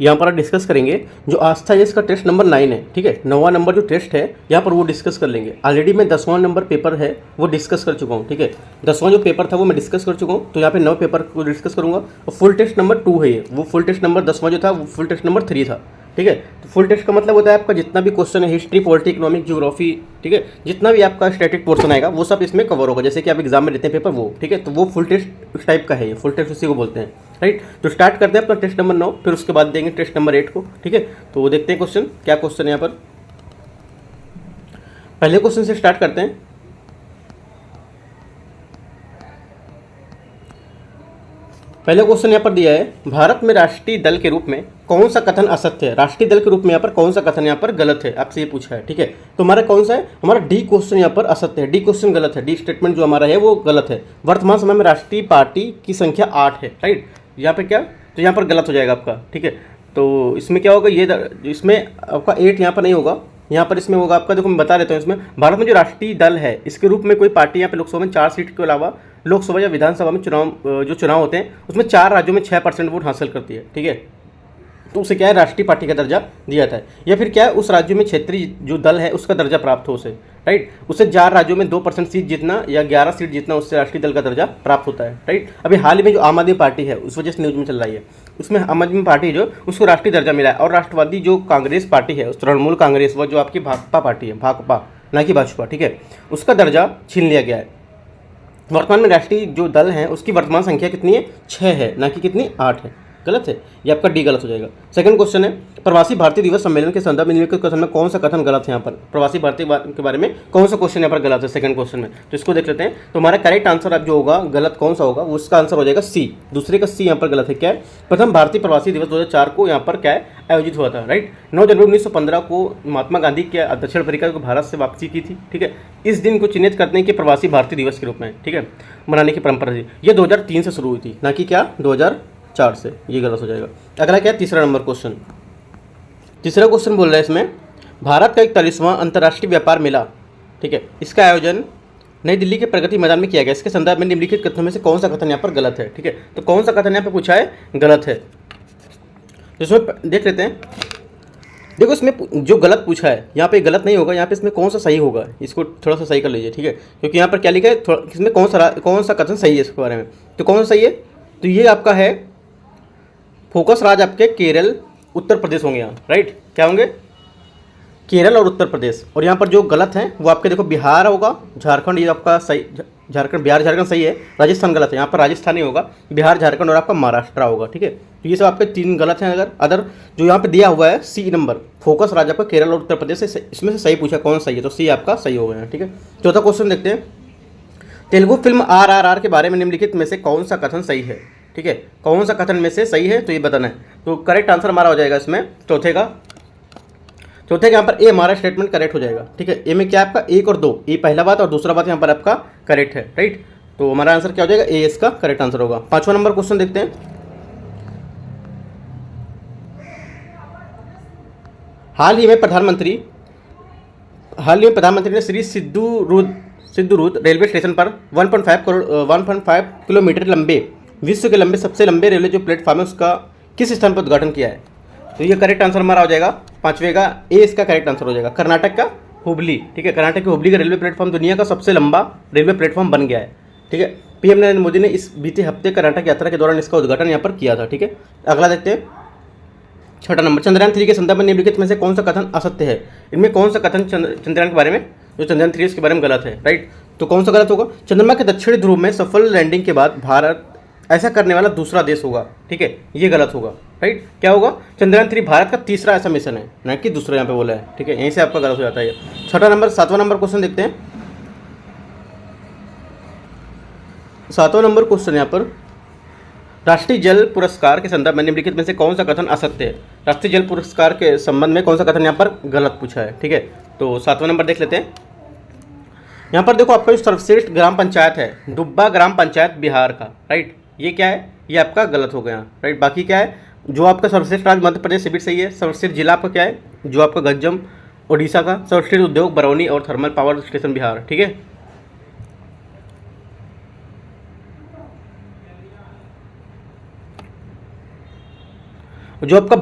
यहाँ पर डिस्कस करेंगे जो आस्था है, इसका टेस्ट नंबर 9 है, ठीक है। 9वां नंबर जो टेस्ट है यहाँ पर वो डिस्कस कर लेंगे। ऑलरेडी मैं 10वां नंबर पेपर है वो डिस्कस कर चुका हूँ, ठीक है। 10वां जो पेपर था वो मैं डिस्कस कर चुका हूँ, तो यहाँ पे 9 पेपर को डिस्कस करूँगा। और फुल टेस्ट नंबर 2 है ये, वो फुल टेस्ट नंबर 10वां जो था वो फुल टेस्ट नंबर 3 था, ठीक है। तो फुल टेस्ट का मतलब होता है आपका जितना भी क्वेश्चन है, हिस्ट्री, पॉलिटी, इकोनॉमिक, ज्योग्राफी, ठीक है, जितना भी आपका स्टैटिक पोर्शन आएगा वो सब इसमें कवर होगा, जैसे कि आप एग्जाम में देते हैं पेपर वो, ठीक है। तो वो फुल टेस्ट उस टाइप का है, ये फुल टेस्ट उसी को बोलते हैं, राइट। तो स्टार्ट करते हैं अपना टेस्ट नंबर 9, फिर उसके बाद देंगे टेस्ट नंबर 8 को, ठीक है। तो देखते हैं क्वेश्चन क्या क्वेश्चन है यहाँ पर। पहले क्वेश्चन से स्टार्ट करते हैं। पहले क्वेश्चन यहाँ पर दिया है, भारत में राष्ट्रीय दल के रूप में कौन सा कथन असत्य है। राष्ट्रीय दल के रूप में यहाँ पर कौन सा कथन यहाँ पर गलत है, आपसे ये पूछा है, ठीक है। तो हमारा कौन सा है, हमारा डी क्वेश्चन यहाँ पर असत्य है, डी क्वेश्चन गलत है, डी स्टेटमेंट जो हमारा है वो गलत है। वर्तमान समय में राष्ट्रीय पार्टी की संख्या 8 है, राइट। यहाँ पे क्या, तो यहाँ पर गलत हो जाएगा आपका, ठीक है। तो इसमें क्या होगा, ये इसमें आपका 8 यहाँ पर नहीं होगा, यहाँ पर इसमें होगा आपका, देखो मैं बता देता हूँ। इसमें भारत में जो राष्ट्रीय दल है इसके रूप में कोई पार्टी यहाँ पे लोकसभा में 4 सीट के अलावा लोकसभा या विधानसभा में जो चुनाव होते हैं उसमें 4 राज्यों में 6% वोट हासिल करती है, ठीक है। तो उसे क्या है, राष्ट्रीय पार्टी का दर्जा दिया जाता है। या फिर क्या है, उस राज्य में क्षेत्रीय जो दल है उसका दर्जा प्राप्त हो उसे, राइट। उसे 4 राज्यों में 2% सीट जीतना या 11 सीट जीतना, उससे राष्ट्रीय दल का दर्जा प्राप्त होता है, राइट। अभी हाल ही में जो आम आदमी पार्टी है उस वजह से न्यूज में चल रही है, उसमें आम आदमी पार्टी जो उसको राष्ट्रीय दर्जा मिला है। और राष्ट्रवादी जो कांग्रेस पार्टी है, उस तृणमूल कांग्रेस, वो जो आपकी भाकपा पार्टी है, भाकपा ना कि भाजपा, ठीक है, उसका दर्जा छीन लिया गया है। वर्तमान में राष्ट्रीय जो दल है उसकी वर्तमान संख्या कितनी है, 6 है, ना कि कितनी, 8 है। गलत है, ये आपका डी गलत हो जाएगा। सेकंड क्वेश्चन है, प्रवासी भारतीय दिवस सम्मेलन के संदर्भ में निम्नलिखित कथन में कौन सा कथन गलत है। यहाँ पर प्रवासी भारतीय के बारे में कौन सा क्वेश्चन यहाँ पर गलत है सेकंड क्वेश्चन में, तो इसको देख लेते हैं। तो हमारा करेक्ट आंसर अब जो होगा गलत कौन सा होगा, उसका आंसर हो जाएगा सी, दूसरे का सी यहाँ पर गलत है। क्या है, प्रथम भारतीय प्रवासी दिवस 2004 को यहाँ पर क्या है आयोजित हुआ था, राइट। 9 जनवरी 1915 को महात्मा गांधी के दक्षिण अफ्रीका को भारत से वापसी की थी, ठीक है। इस दिन को चिन्हित करते हैं कि प्रवासी भारतीय दिवस के रूप में, ठीक है, मनाने की परंपरा थी। ये 2003 से शुरू हुई थी, ना कि क्या 2004 से, ये गलत हो जाएगा। अगला क्या है, तीसरा नंबर क्वेश्चन। तीसरा क्वेश्चन बोल रहा है इसमें, भारत का 41वां अंतर्राष्ट्रीय व्यापार मेला, ठीक है, इसका आयोजन नई दिल्ली के प्रगति मैदान में किया गया। इसके संदर्भ में निम्नलिखित कथनों में से कौन सा कथन यहाँ पर गलत है, ठीक है। तो कौन सा कथन यहाँ पर पूछा है गलत है, तो इसमें देख लेते हैं। देखो इसमें जो गलत पूछा है यहाँ पे गलत नहीं होगा, यहाँ पे इसमें कौन सा सही होगा इसको थोड़ा सा सही कर लीजिए, ठीक है। क्योंकि यहाँ पर क्या लिखा है, इसमें कौन सा कथन सही है इसके बारे में, तो कौन सा सही है, तो ये आपका है फोकस राज्य आपके केरल उत्तर प्रदेश होंगे यहाँ, राइट। क्या होंगे, केरल और उत्तर प्रदेश। और यहाँ पर जो गलत है वो आपके देखो बिहार होगा, झारखंड, ये आपका सही, झारखंड, बिहार झारखंड सही है, राजस्थान गलत है, यहाँ पर राजस्थान नहीं होगा, बिहार झारखंड और आपका महाराष्ट्र होगा, ठीक है। तो ये सब आपके 3 गलत हैं। अदर जो यहाँ पे दिया हुआ है सी नंबर फोकस राज्य आपका केरल और उत्तर प्रदेश से, इसमें से सही पूछा कौन सही है, तो सी आपका सही हो गया, ठीक है। चौथा क्वेश्चन देखते हैं, तेलुगु फिल्म RRR के बारे में निम्नलिखित में से कौन सा कथन सही है, ठीक है, कौन सा कथन में से सही है, तो ये बताना है। तो करेक्ट आंसर हमारा हो जाएगा इसमें चौथे का यहाँ पर ए हमारा स्टेटमेंट करेक्ट हो जाएगा, ठीक है। ए में क्या आपका 1 और 2, ए पहला बात और दूसरा बात यहाँ पर आपका करेक्ट है, राइट। तो हमारा आंसर क्या हो जाएगा, ए इसका करेक्ट आंसर होगा। 5वां नंबर क्वेश्चन देखते हैं, हाल ही में प्रधानमंत्री ने श्री सिद्धूरुद रेलवे स्टेशन पर 1.5 किलोमीटर लंबे, विश्व के सबसे लंबे रेलवे जो प्लेटफॉर्म है उसका किस स्थान पर उद्घाटन किया है। तो ये करेक्ट आंसर हमारा हो जाएगा 5वें का ए, इसका करेक्ट आंसर हो जाएगा कर्नाटक का हुबली, ठीक है। कर्नाटक के हुबली का रेलवे प्लेटफॉर्म दुनिया का सबसे लंबा रेलवे प्लेटफॉर्म बन गया है, ठीक है। पीएम नरेंद्र मोदी ने इस बीते हफ्ते कर्नाटक यात्रा के दौरान इसका उद्घाटन यहाँ पर किया था, ठीक है। अगला देखते हैं 6वां नंबर, चंद्रयान 3 के संदर्भ में निम्नलिखित में से कौन सा कथन असत्य है। इनमें कौन सा कथन चंद्रयान के बारे में, जो चंद्रयान 3 इसके बारे में गलत है, राइट। तो कौन सा गलत होगा, चंद्रमा के दक्षिणी ध्रुव में सफल लैंडिंग के बाद भारत ऐसा करने वाला दूसरा देश होगा, ठीक है, ये गलत होगा, राइट। क्या होगा, चंद्रयान 3 भारत का तीसरा ऐसा मिशन है, ना कि दूसरा यहाँ पे बोला है, ठीक है, यहीं से आपका गलत हो जाता है। 6वां नंबर 7वां नंबर क्वेश्चन देखते हैं। 7वां नंबर क्वेश्चन यहाँ पर, राष्ट्रीय जल पुरस्कार के संदर्भ में निम्नलिखित में से कौन सा कथन असत्य है। राष्ट्रीय जल पुरस्कार के संबंध में कौन सा कथन यहाँ पर गलत पूछा है, ठीक है। तो 7वां नंबर देख लेते हैं। यहाँ पर देखो आपका जो सर्वश्रेष्ठ ग्राम पंचायत है डुब्बा ग्राम पंचायत बिहार का, राइट, ये क्या है, ये आपका गलत हो गया, राइट। बाकी क्या है, जो आपका सर्वश्रेष्ठ राज्य मध्य प्रदेश शिविर सही है। सर्वश्रेष्ठ जिला आपका क्या है, जो आपका गंजम उड़ीसा का। सर्वश्रेष्ठ उद्योग बरौनी और थर्मल पावर स्टेशन बिहार, ठीक है। जो आपका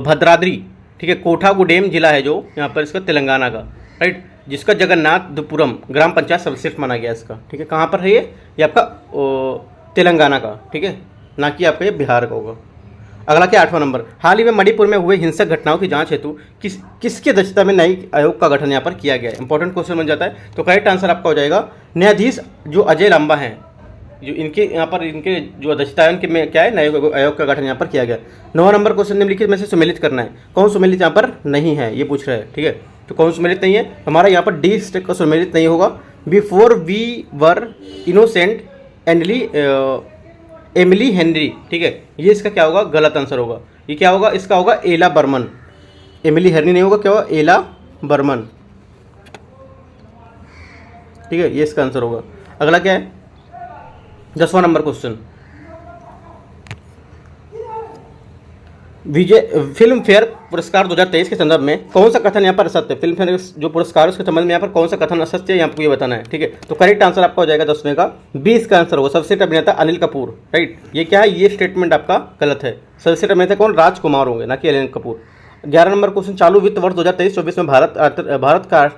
भद्राद्री, ठीक है, कोठागुडेम जिला है जो यहाँ पर इसका तेलंगाना का, राइट, जिसका जगन्नाथपुरम ग्राम पंचायत सर्वश्रेष्ठ माना गया इसका, ठीक है। कहाँ पर है ये आपका तेलंगाना का, ठीक है, ना कि आपका ये बिहार का होगा। अगला क्या 8वां नंबर, हाल ही में मणिपुर में हुए हिंसक घटनाओं की जांच हेतु किसकी अध्यक्षता में न्यायिक आयोग का गठन यहाँ पर किया गया है। इंपॉर्टेंट क्वेश्चन बन जाता है। तो करेक्ट आंसर आपका हो जाएगा न्यायाधीश जो अजय लांबा हैं, जो इनके यहाँ पर इनके जो अध्यक्षता है उनके में क्या है, न्यायिक आयोग का गठन यहाँ पर किया गया। 9वां नंबर क्वेश्चन निम्नलिखित में से सुमेलित करना है। कौन सुमेलित यहाँ पर नहीं है ये पूछ रहे हैं, ठीक है। तो कौन सुमेलित नहीं है, हमारा यहाँ पर डी स्टेट का सुमेलित नहीं होगा। Before we were innocent Emily Henry, ठीक है, ये इसका क्या होगा, गलत आंसर होगा। ये क्या होगा, इसका होगा एला बर्मन। एमिली हेनरी नहीं होगा, क्या होगा, एला बर्मन, ठीक है, ये इसका आंसर होगा। अगला क्या है 10वां नंबर क्वेश्चन, विजय फिल्म फेयर पुरस्कार 2023 के संदर्भ में कौन सा कथन यहाँ पर असत्य है। फिल्म फेयर जो पुरस्कार है उसके संबंध में यहाँ पर कौन सा कथन असत्य है, यहाँ आपको ये बताना है, ठीक है। तो करेक्ट आंसर आपका हो जाएगा 10वें का बी, इसका आंसर होगा सर्वश्रेष्ठ अभिनेता अनिल कपूर, राइट। ये क्या है, ये स्टेटमेंट आपका गलत है। सर्वश्रेष्ठ अभिनेता कौन, राजकुमार होंगे, ना कि अनिल कपूर। 11 नंबर क्वेश्चन, चालू वित्त वर्ष 2023-24 में भारत का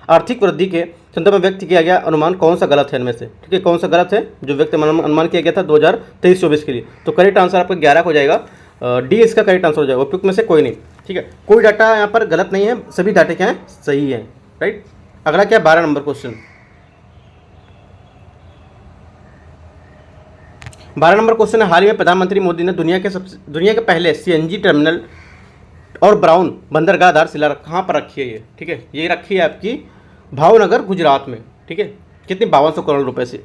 आर्थिक वृद्धि के संदर्भ में व्यक्त किया गया अनुमान कौन सा गलत है इनमें से, ठीक है। कौन सा गलत है जो व्यक्त अनुमान किया गया था 2023-24 के लिए। तो करेक्ट आंसर आपका 11 हो जाएगा, डी इसका करेक्ट आंसर हो जाएगा। उपयुक्त में से कोई नहीं, ठीक है, कोई डाटा यहाँ पर गलत नहीं है, सभी डाटे क्या हैं, सही है, राइट। अगला क्या 12 नंबर क्वेश्चन, 12 नंबर क्वेश्चन है, हाल ही में प्रधानमंत्री मोदी ने दुनिया के पहले सीएनजी टर्मिनल और ब्राउन बंदरगाह आधारशिला कहाँ पर रखी है ये, ठीक है। ये रखी है आपकी भावनगर गुजरात में, ठीक है। कितने 5200 करोड़ रुपए से।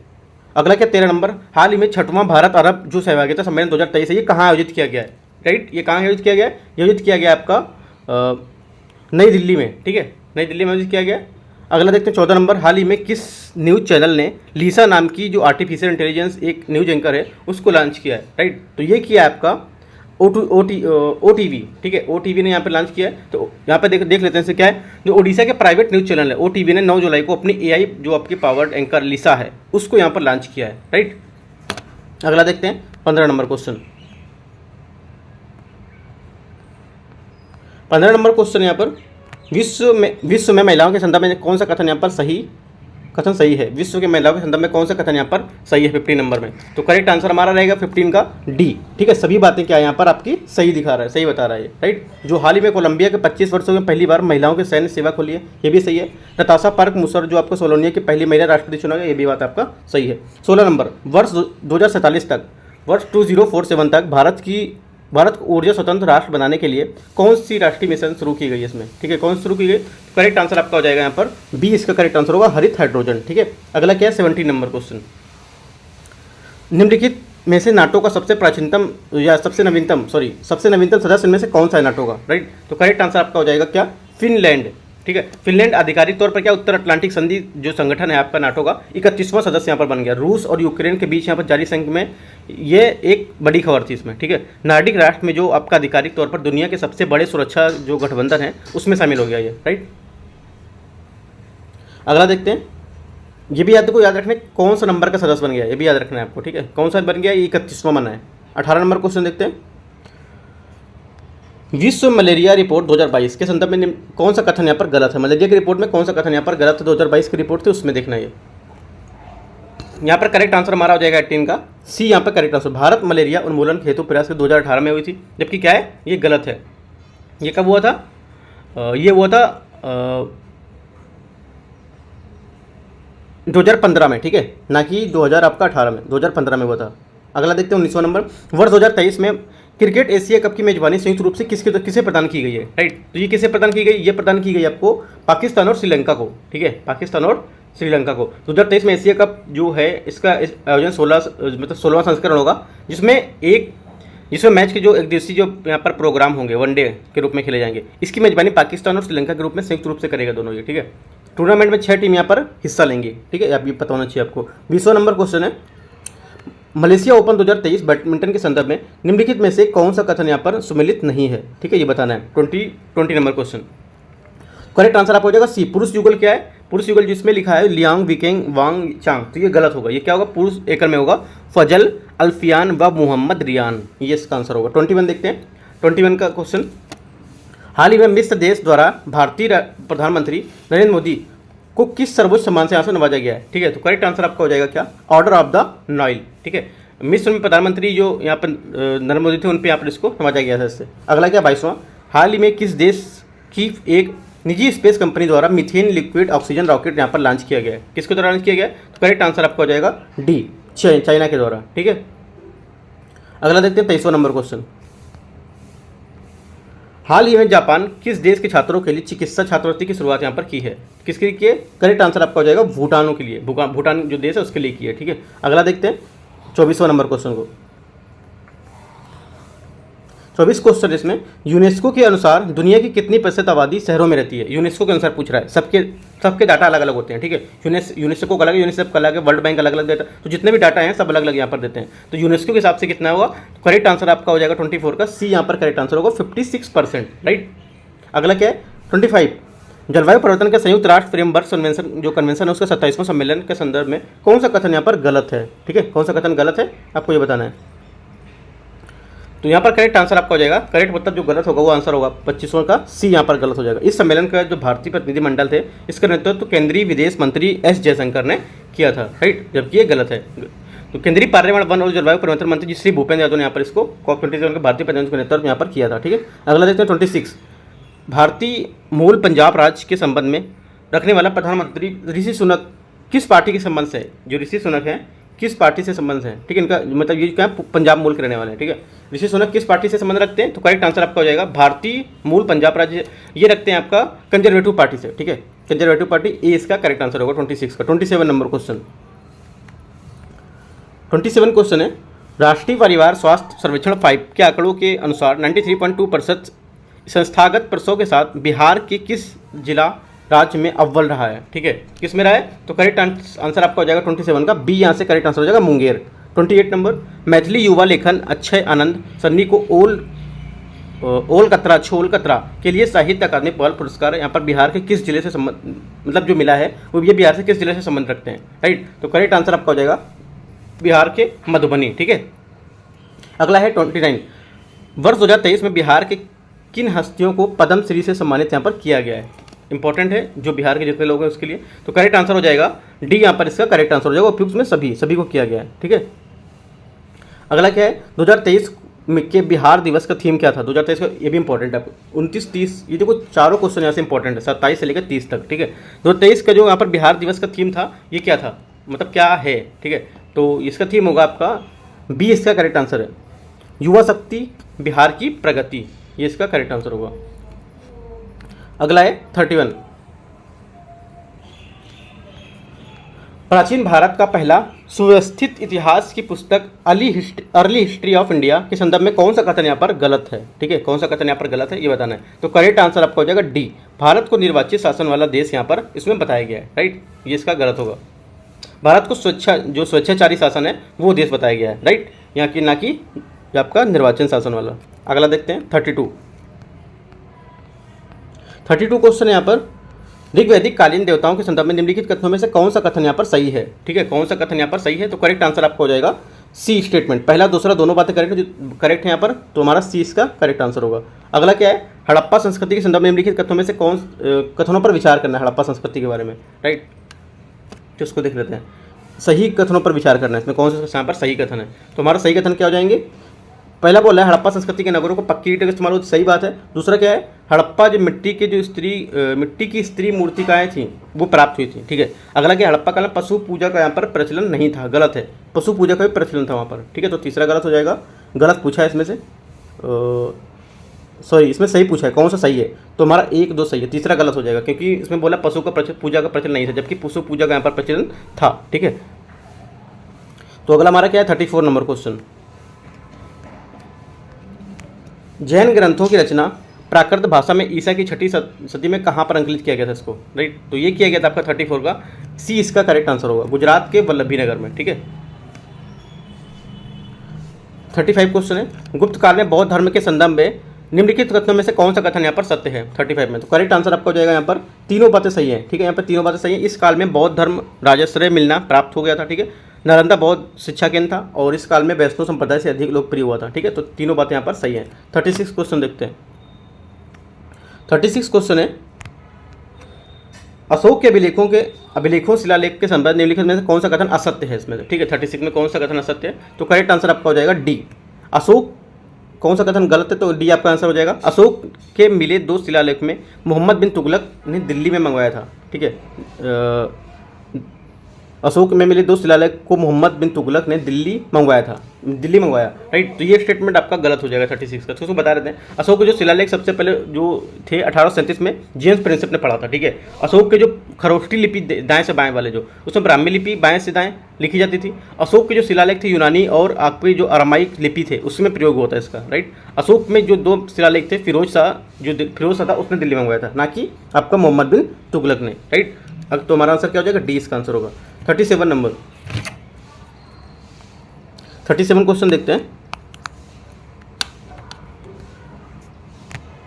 अगला क्या 13 नंबर, हाल ही में 6वां भारत अरब जो सहभागिता सम्मेलन 2023 है ये कहाँ आयोजित किया गया है, राइट। ये कहाँ आयोजित किया गया है, ये आयोजित किया गया आपका नई दिल्ली में, ठीक है, नई दिल्ली में आयोजित किया गया। अगला देखते हैं 14 नंबर, हाल ही में किस न्यूज़ चैनल ने लीसा नाम की जो आर्टिफिशियल इंटेलिजेंस एक न्यूज एंकर है उसको लॉन्च किया है, राइट। तो ये किया है आपका OTV, ठीक है, OTV ने यहाँ पे लॉन्च किया है। तो यहाँ पे देख लेते हैं इसे क्या है, जो ओडिशा के प्राइवेट न्यूज़ चैनल है OTV ने 9 जुलाई को अपनी AI जो आपकी पावर्ड एंकर लीसा है उसको यहाँ पर लॉन्च किया है, राइट। अगला देखते हैं 15 नंबर क्वेश्चन, 15 नंबर क्वेश्चन यहाँ पर विश्व में महिलाओं के संदर्भ में कौन सा कथन यहाँ पर सही है। विश्व के महिलाओं के संदर्भ में कौन सा कथन यहाँ पर सही है 15 नंबर में। तो करेक्ट आंसर हमारा रहेगा 15 का डी, ठीक है। सभी बातें क्या यहाँ पर आपकी सही दिखा रहा है, सही बता रहा है, राइट। जो हाल ही में कोलंबिया के 25 वर्षों में पहली बार महिलाओं के सैन्य सेवा खोली है, ये भी सही है। नताशा पार्क मुसर जो आपको सोलोनिया की पहली महिला राष्ट्रपति चुना गया, ये भी बात आपका सही है। 16 नंबर, वर्ष 2047 तक, वर्ष 2047 तक भारत को ऊर्जा स्वतंत्र राष्ट्र बनाने के लिए कौन सी राष्ट्रीय मिशन शुरू की गई है इसमें, ठीक है, कौन सी शुरू की गई। करेक्ट आंसर आपका हो जाएगा यहाँ पर बी, इसका करेक्ट आंसर होगा हरित हाइड्रोजन, ठीक है। अगला क्या है 17 नंबर क्वेश्चन, निम्नलिखित में से नाटो का सबसे प्राचीनतम या सबसे नवीनतम सदस्य इनमें से कौन सा है नाटो का, राइट। तो करेक्ट आंसर आपका हो जाएगा क्या, फिनलैंड, ठीक है। फिनलैंड आधिकारिक तौर पर क्या उत्तर अटलांटिक संधि जो संगठन है आपका नाटो का 31वां सदस्य यहाँ पर बन गया। रूस और यूक्रेन के बीच यहाँ पर जारी संघ में ये एक बड़ी खबर थी इसमें, ठीक है। नार्डिक राष्ट्र में जो आपका आधिकारिक तौर पर दुनिया के सबसे बड़े सुरक्षा जो गठबंधन है उसमें शामिल हो गया ये, राइट। अगला देखते हैं, ये भी याद रखना कौन सा नंबर का सदस्य बन गया, ये भी याद रखना है आपको, ठीक है। कौन सा बन गया, ये 31वां बना है। 18 नंबर क्वेश्चन देखते हैं, विश्व मलेरिया रिपोर्ट 2022 के संदर्भ में कौन सा कथन यहाँ पर गलत है। मलेरिया की रिपोर्ट में कौन सा कथन यहाँ पर गलत है, 2022 की रिपोर्ट थी उसमें देखना है। यहाँ पर करेक्ट आंसर हमारा हो जाएगा 18 का सी, यहाँ पर करेक्ट आंसर। भारत मलेरिया उन्मूलन हेतु प्रयास 2018 में हुई थी, जबकि क्या है ये गलत है। ये कब हुआ था, ये हुआ था 2015 में, ठीक है, ना कि 2018 में, 2015 में हुआ था। अगला देखते हैं 19वां नंबर, वर्ष 2023 में क्रिकेट एशिया कप की मेजबानी संयुक्त रूप से किसे प्रदान की गई है, राइट। तो ये किसे प्रदान की गई, ये प्रदान की गई आपको पाकिस्तान और श्रीलंका को, ठीक है, पाकिस्तान और श्रीलंका को। 2023 में एशिया कप जो है इसका आयोजन 16वां संस्करण होगा, जिसमें मैच के जो एक दिवसीय जो यहाँ पर प्रोग्राम होंगे वनडे के रूप में खेले जाएंगे, इसकी मेजबानी पाकिस्तान और श्रीलंका के रूप में संयुक्त रूप से करेगा दोनों ये, ठीक है। टूर्नामेंट में 6 टीम यहाँ पर हिस्सा लेंगी, ठीक है, आप ये पता होना चाहिए आपको। 20वां नंबर क्वेश्चन है, मलेशिया ओपन 2023 बैडमिंटन के संदर्भ में निम्नलिखित में से कौन सा कथन यहाँ पर सुमेलित नहीं है, ठीक है, ये बताना है। 20 नंबर क्वेश्चन, करेक्ट आंसर आपको हो जाएगा सी, पुरुष युगल क्या है, पुरुष युगल जिसमें लिखा है लियांग विकेंग वांग चांग, तो ये गलत होगा। ये क्या होगा, पुरुष एकल में होगा फजल अल्फियान व मोहम्मद रियान, ये इसका आंसर होगा। 21 देखते हैं, 21 का क्वेश्चन, हाल ही में मिस्र देश द्वारा भारतीय प्रधानमंत्री नरेंद्र मोदी को किस सर्वोच्च सम्मान से यहाँ से नवाजा गया है? ठीक है, तो करेक्ट आंसर आपका हो जाएगा क्या? Order of the Nile. ठीक है, मिस्र में प्रधानमंत्री जो यहाँ पर नरेंद्र मोदी थे, उन पर यहाँ पर इसको नवाजा गया था इससे। अगला क्या 22वां, हाल ही में किस देश की एक निजी स्पेस कंपनी द्वारा मीथेन लिक्विड ऑक्सीजन रॉकेट यहाँ पर लॉन्च किया गया है? किसके द्वारा लॉन्च किया गया है? तो करेक्ट आंसर आपका हो जाएगा डी, चाइना के द्वारा। ठीक है, अगला देखते हैं 23वां नंबर क्वेश्चन, हाल ही में जापान किस देश के छात्रों के लिए चिकित्सा छात्रवृत्ति की शुरुआत यहाँ पर की है? किसके लिए? करेक्ट आंसर आपका हो जाएगा भूटानों के लिए, भूटान जो देश है उसके लिए की है। ठीक है, अगला देखते हैं 24वां नंबर क्वेश्चन को। 24 क्वेश्चन इसमें, यूनेस्को के अनुसार दुनिया की कितनी प्रतिशत आबादी शहरों में रहती है? यूनेस्को के अनुसार पूछ रहा है, सबके डाटा अलग अलग होते हैं। ठीक है, यूनेस्को का अलग है, यूनिसेफ का अलग है, वर्ल्ड बैंक अलग अलग देता है, तो जितने भी डाटा हैं सब अलग अलग यहाँ पर देते हैं। तो यूनेस्को के हिसाब से कितना होगा? करेक्ट आंसर आपका हो जाएगा 24 का सी, यहाँ पर करेक्ट आंसर होगा 56%। राइट, अगला क्या है 25, जलवायु परिवर्तन के संयुक्त राष्ट्र फ्रेमवर्क कन्वेंशन जो कन्वेंशन है उसके 27वां सम्मेलन के संदर्भ में कौन सा कथन यहाँ पर गलत है? ठीक है, कौन सा कथन गलत है आपको ये बताना है। तो यहाँ पर करेक्ट आंसर आपका हो जाएगा, करेक्ट मतलब जो गलत होगा वो आंसर होगा 25वां का सी, यहाँ पर गलत हो जाएगा। इस सम्मेलन का जो भारतीय प्रतिनिधिमंडल थे इसका नेतृत्व तो केंद्रीय विदेश मंत्री एस जयशंकर ने किया था। राइट, जबकि ये गलत है। तो केंद्रीय पर्यावरण वन और जलवायु परिवर्तन मंत्री श्री भूपेंद्र यादव ने यहाँ पर इसको COP27 के भारतीय प्रतिनिधिमंडल के नेतृत्व यहाँ पर किया था। ठीक है, अगला देखते हैं 26, भारतीय मूल पंजाब राज्य के संबंध में रखने वाला प्रधानमंत्री ऋषि सुनक किस पार्टी के संबंध से है? जो ऋषि सुनक है किस पार्टी से संबंध है? ठीक है, इनका मतलब ये क्या पंजाब मूल के रहने वाले हैं। ठीक है, ऋषि सुनक किस पार्टी से संबंध रखते हैं? तो करेक्ट आंसर आपका हो जाएगा भारतीय मूल पंजाब राज्य, ये रखते हैं आपका कंजर्वेटिव पार्टी से। ठीक है, कंजर्वेटिव पार्टी, ए इसका करेक्ट आंसर होगा 26 का। 27 नंबर क्वेश्चन, 27 क्वेश्चन है, राष्ट्रीय परिवार स्वास्थ्य सर्वेक्षण 5 के आंकड़ों के अनुसार 93.2% संस्थागत प्रसव के साथ बिहार के किस जिला राज्य में अव्वल रहा है? ठीक है, किस में रहा है? तो करेक्ट आंसर आपका हो जाएगा 27 का बी, यहाँ से करेक्ट आंसर हो जाएगा मुंगेर। 28 नंबर, मैथिली युवा लेखन अक्षय आनंद सन्नी को ओल कतरा छोल कतरा के लिए साहित्य अकादमी पहल पुरस्कार यहाँ पर बिहार के किस जिले से संबंध मतलब जो मिला है वो ये बिहार से किस जिले से संबंध रखते हैं? राइट, तो करेक्ट आंसर आपका हो जाएगा बिहार के मधुबनी। ठीक है, अगला है 29, वर्ष 2023 में बिहार के किन हस्तियों को पद्मश्री से सम्मानित यहाँ पर किया गया है? इंपॉर्टेंट है, जो बिहार के जितने लोग हैं उसके लिए। तो करेक्ट आंसर हो जाएगा डी, यहाँ पर इसका करेक्ट आंसर हो जाएगा, उपयुक्त में सभी को किया गया है। ठीक है, अगला क्या है 2023 के बिहार दिवस का थीम क्या था? 2023 का ये भी इंपॉर्टेंट है, 29, 30, ये देखो चारों क्वेश्चन यहाँ से इंपॉर्टेंट है, 27 से लेकर 30 तक। ठीक है, 2023 का जो यहाँ पर बिहार दिवस का थीम था ये क्या था, मतलब क्या है? ठीक है, तो इसका थीम होगा आपका बी, इसका करेक्ट आंसर है युवा शक्ति बिहार की प्रगति, ये इसका करेक्ट आंसर होगा। अगला है 31, प्राचीन भारत का पहला सुव्यवस्थित इतिहास की पुस्तक अर्ली हिस्ट्री ऑफ इंडिया के संदर्भ में कौन सा कथन यहाँ पर गलत है? ठीक है, कौन सा कथन यहाँ पर गलत है ये बताना है। तो करेक्ट आंसर आपका हो जाएगा डी, भारत को निर्वाचित शासन वाला देश यहाँ पर इसमें बताया गया है। राइट, ये इसका गलत होगा। भारत को स्वेच्छाचारी शासन है वो देश बताया गया है। राइट, यहाँ की ना कि आपका निर्वाचन शासन वाला। अगला देखते हैं 32 क्वेश्चन यहाँ पर, ऋग्वैदिक कालीन देवताओं के संदर्भ में निम्नलिखित कथनों में से कौन सा कथन यहाँ पर सही है? ठीक है, कौन सा कथन यहाँ पर सही है? तो करेक्ट आंसर आपका हो जाएगा सी स्टेटमेंट, पहला दूसरा दोनों बातें करेक्ट है यहाँ पर, तो हमारा सी इसका करेक्ट आंसर होगा। अगला क्या है, हड़प्पा संस्कृति के संदर्भ में निम्नलिखित कथनों में से कौन कथनों पर विचार करना है हड़प्पा संस्कृति के बारे में? राइट, तो उसको देख लेते हैं, सही कथनों पर विचार करना है, इसमें कौन सा यहाँ पर सही कथन है? तो हमारा सही कथन क्या हो जाएंगे? पहला बोला है हड़प्पा संस्कृति के नगरों को पक्की ईंट का इस्तेमाल हो, सही बात है। दूसरा क्या है, हड़प्पा जो मिट्टी की स्त्री मूर्तिकाएँ थी वो प्राप्त हुई थी। ठीक है, अगला क्या, हड़प्पा काल में पशु पूजा का यहाँ पर प्रचलन नहीं था, गलत है, पशु पूजा का भी प्रचलन था वहाँ पर। ठीक है, तो तीसरा गलत हो जाएगा, गलत पूछा है इसमें से, सॉरी इसमें सही पूछा है, कौन सा सही है? तो हमारा 1, 2 सही है, तीसरा गलत हो जाएगा क्योंकि इसमें बोला पशु का पूजा का प्रचलन नहीं था, जबकि पशु पूजा का यहाँ पर प्रचलन था। ठीक है, तो अगला हमारा क्या है 34 नंबर क्वेश्चन, जैन ग्रंथों की रचना प्राकृत भाषा में ईसा की 6ठी सदी में कहाँ पर अंकित किया गया था इसको? राइट, तो ये किया गया था आपका 34 का सी इसका करेक्ट आंसर होगा, गुजरात के वल्लभी नगर में। ठीक है, 35 क्वेश्चन है, गुप्त काल में बौद्ध धर्म के संदर्भ में निम्नलिखित कथनों में से कौन सा कथन यहाँ पर सत्य है? 35 में, तो करेक्ट आंसर आपका हो जाएगा यहाँ पर तीनों बातें सही है। ठीक है, यहाँ पर तीनों बातें सही है। इस काल में बौद्ध धर्म राजाश्रय मिलना प्राप्त हो गया था। ठीक है, नालंदा बौद्ध शिक्षा केंद्र था और इस काल में वैष्णव संप्रदाय से अधिक लोकप्रिय हुआ था। ठीक है, तो तीनों बातें यहाँ पर सही हैं। 36 क्वेश्चन देखते हैं। 36 क्वेश्चन है, अशोक के अभिलेखों शिलालेख के संबंध निम्नलिखित में से कौन सा कथन असत्य है इसमें से। ठीक है, 36 में कौन सा कथन असत्य है, तो करेक्ट आंसर आपका हो जाएगा डी। अशोक, कौन सा कथन गलत है, तो डी आपका आंसर हो जाएगा। अशोक के मिले 2 शिलालेख में मोहम्मद बिन तुगलक ने दिल्ली में मंगवाया था। ठीक है, अशोक में मिले 2 शिलालेख को मोहम्मद बिन तुगलक ने दिल्ली मंगवाया, राइट। तो ये स्टेटमेंट आपका गलत हो जाएगा 36 का। तो उसको बता देते हैं, अशोक के जो शिलालेख सबसे पहले जो थे 1837 में जेम्स प्रिंसेप ने पढ़ा था। ठीक है, अशोक के जो खरोष्टी लिपि दाएं से बाएं वाले जो, उसमें ब्राह्मी लिपि बाएं से दाएं लिखी जाती थी। अशोक के जो शिलालेख थे यूनानी और आपके जो अरामाइक लिपि थे उसमें प्रयोग होता है इसका, राइट। अशोक में जो 2 शिलालेख थे, फिरोज शाह था उसने दिल्ली मंगवाया था, ना कि आपका मोहम्मद बिन तुगलक ने, राइट। अब तो हमारा आंसर क्या हो जाएगा, डी इसका आंसर होगा। 37 नंबर, 37 क्वेश्चन देखते हैं।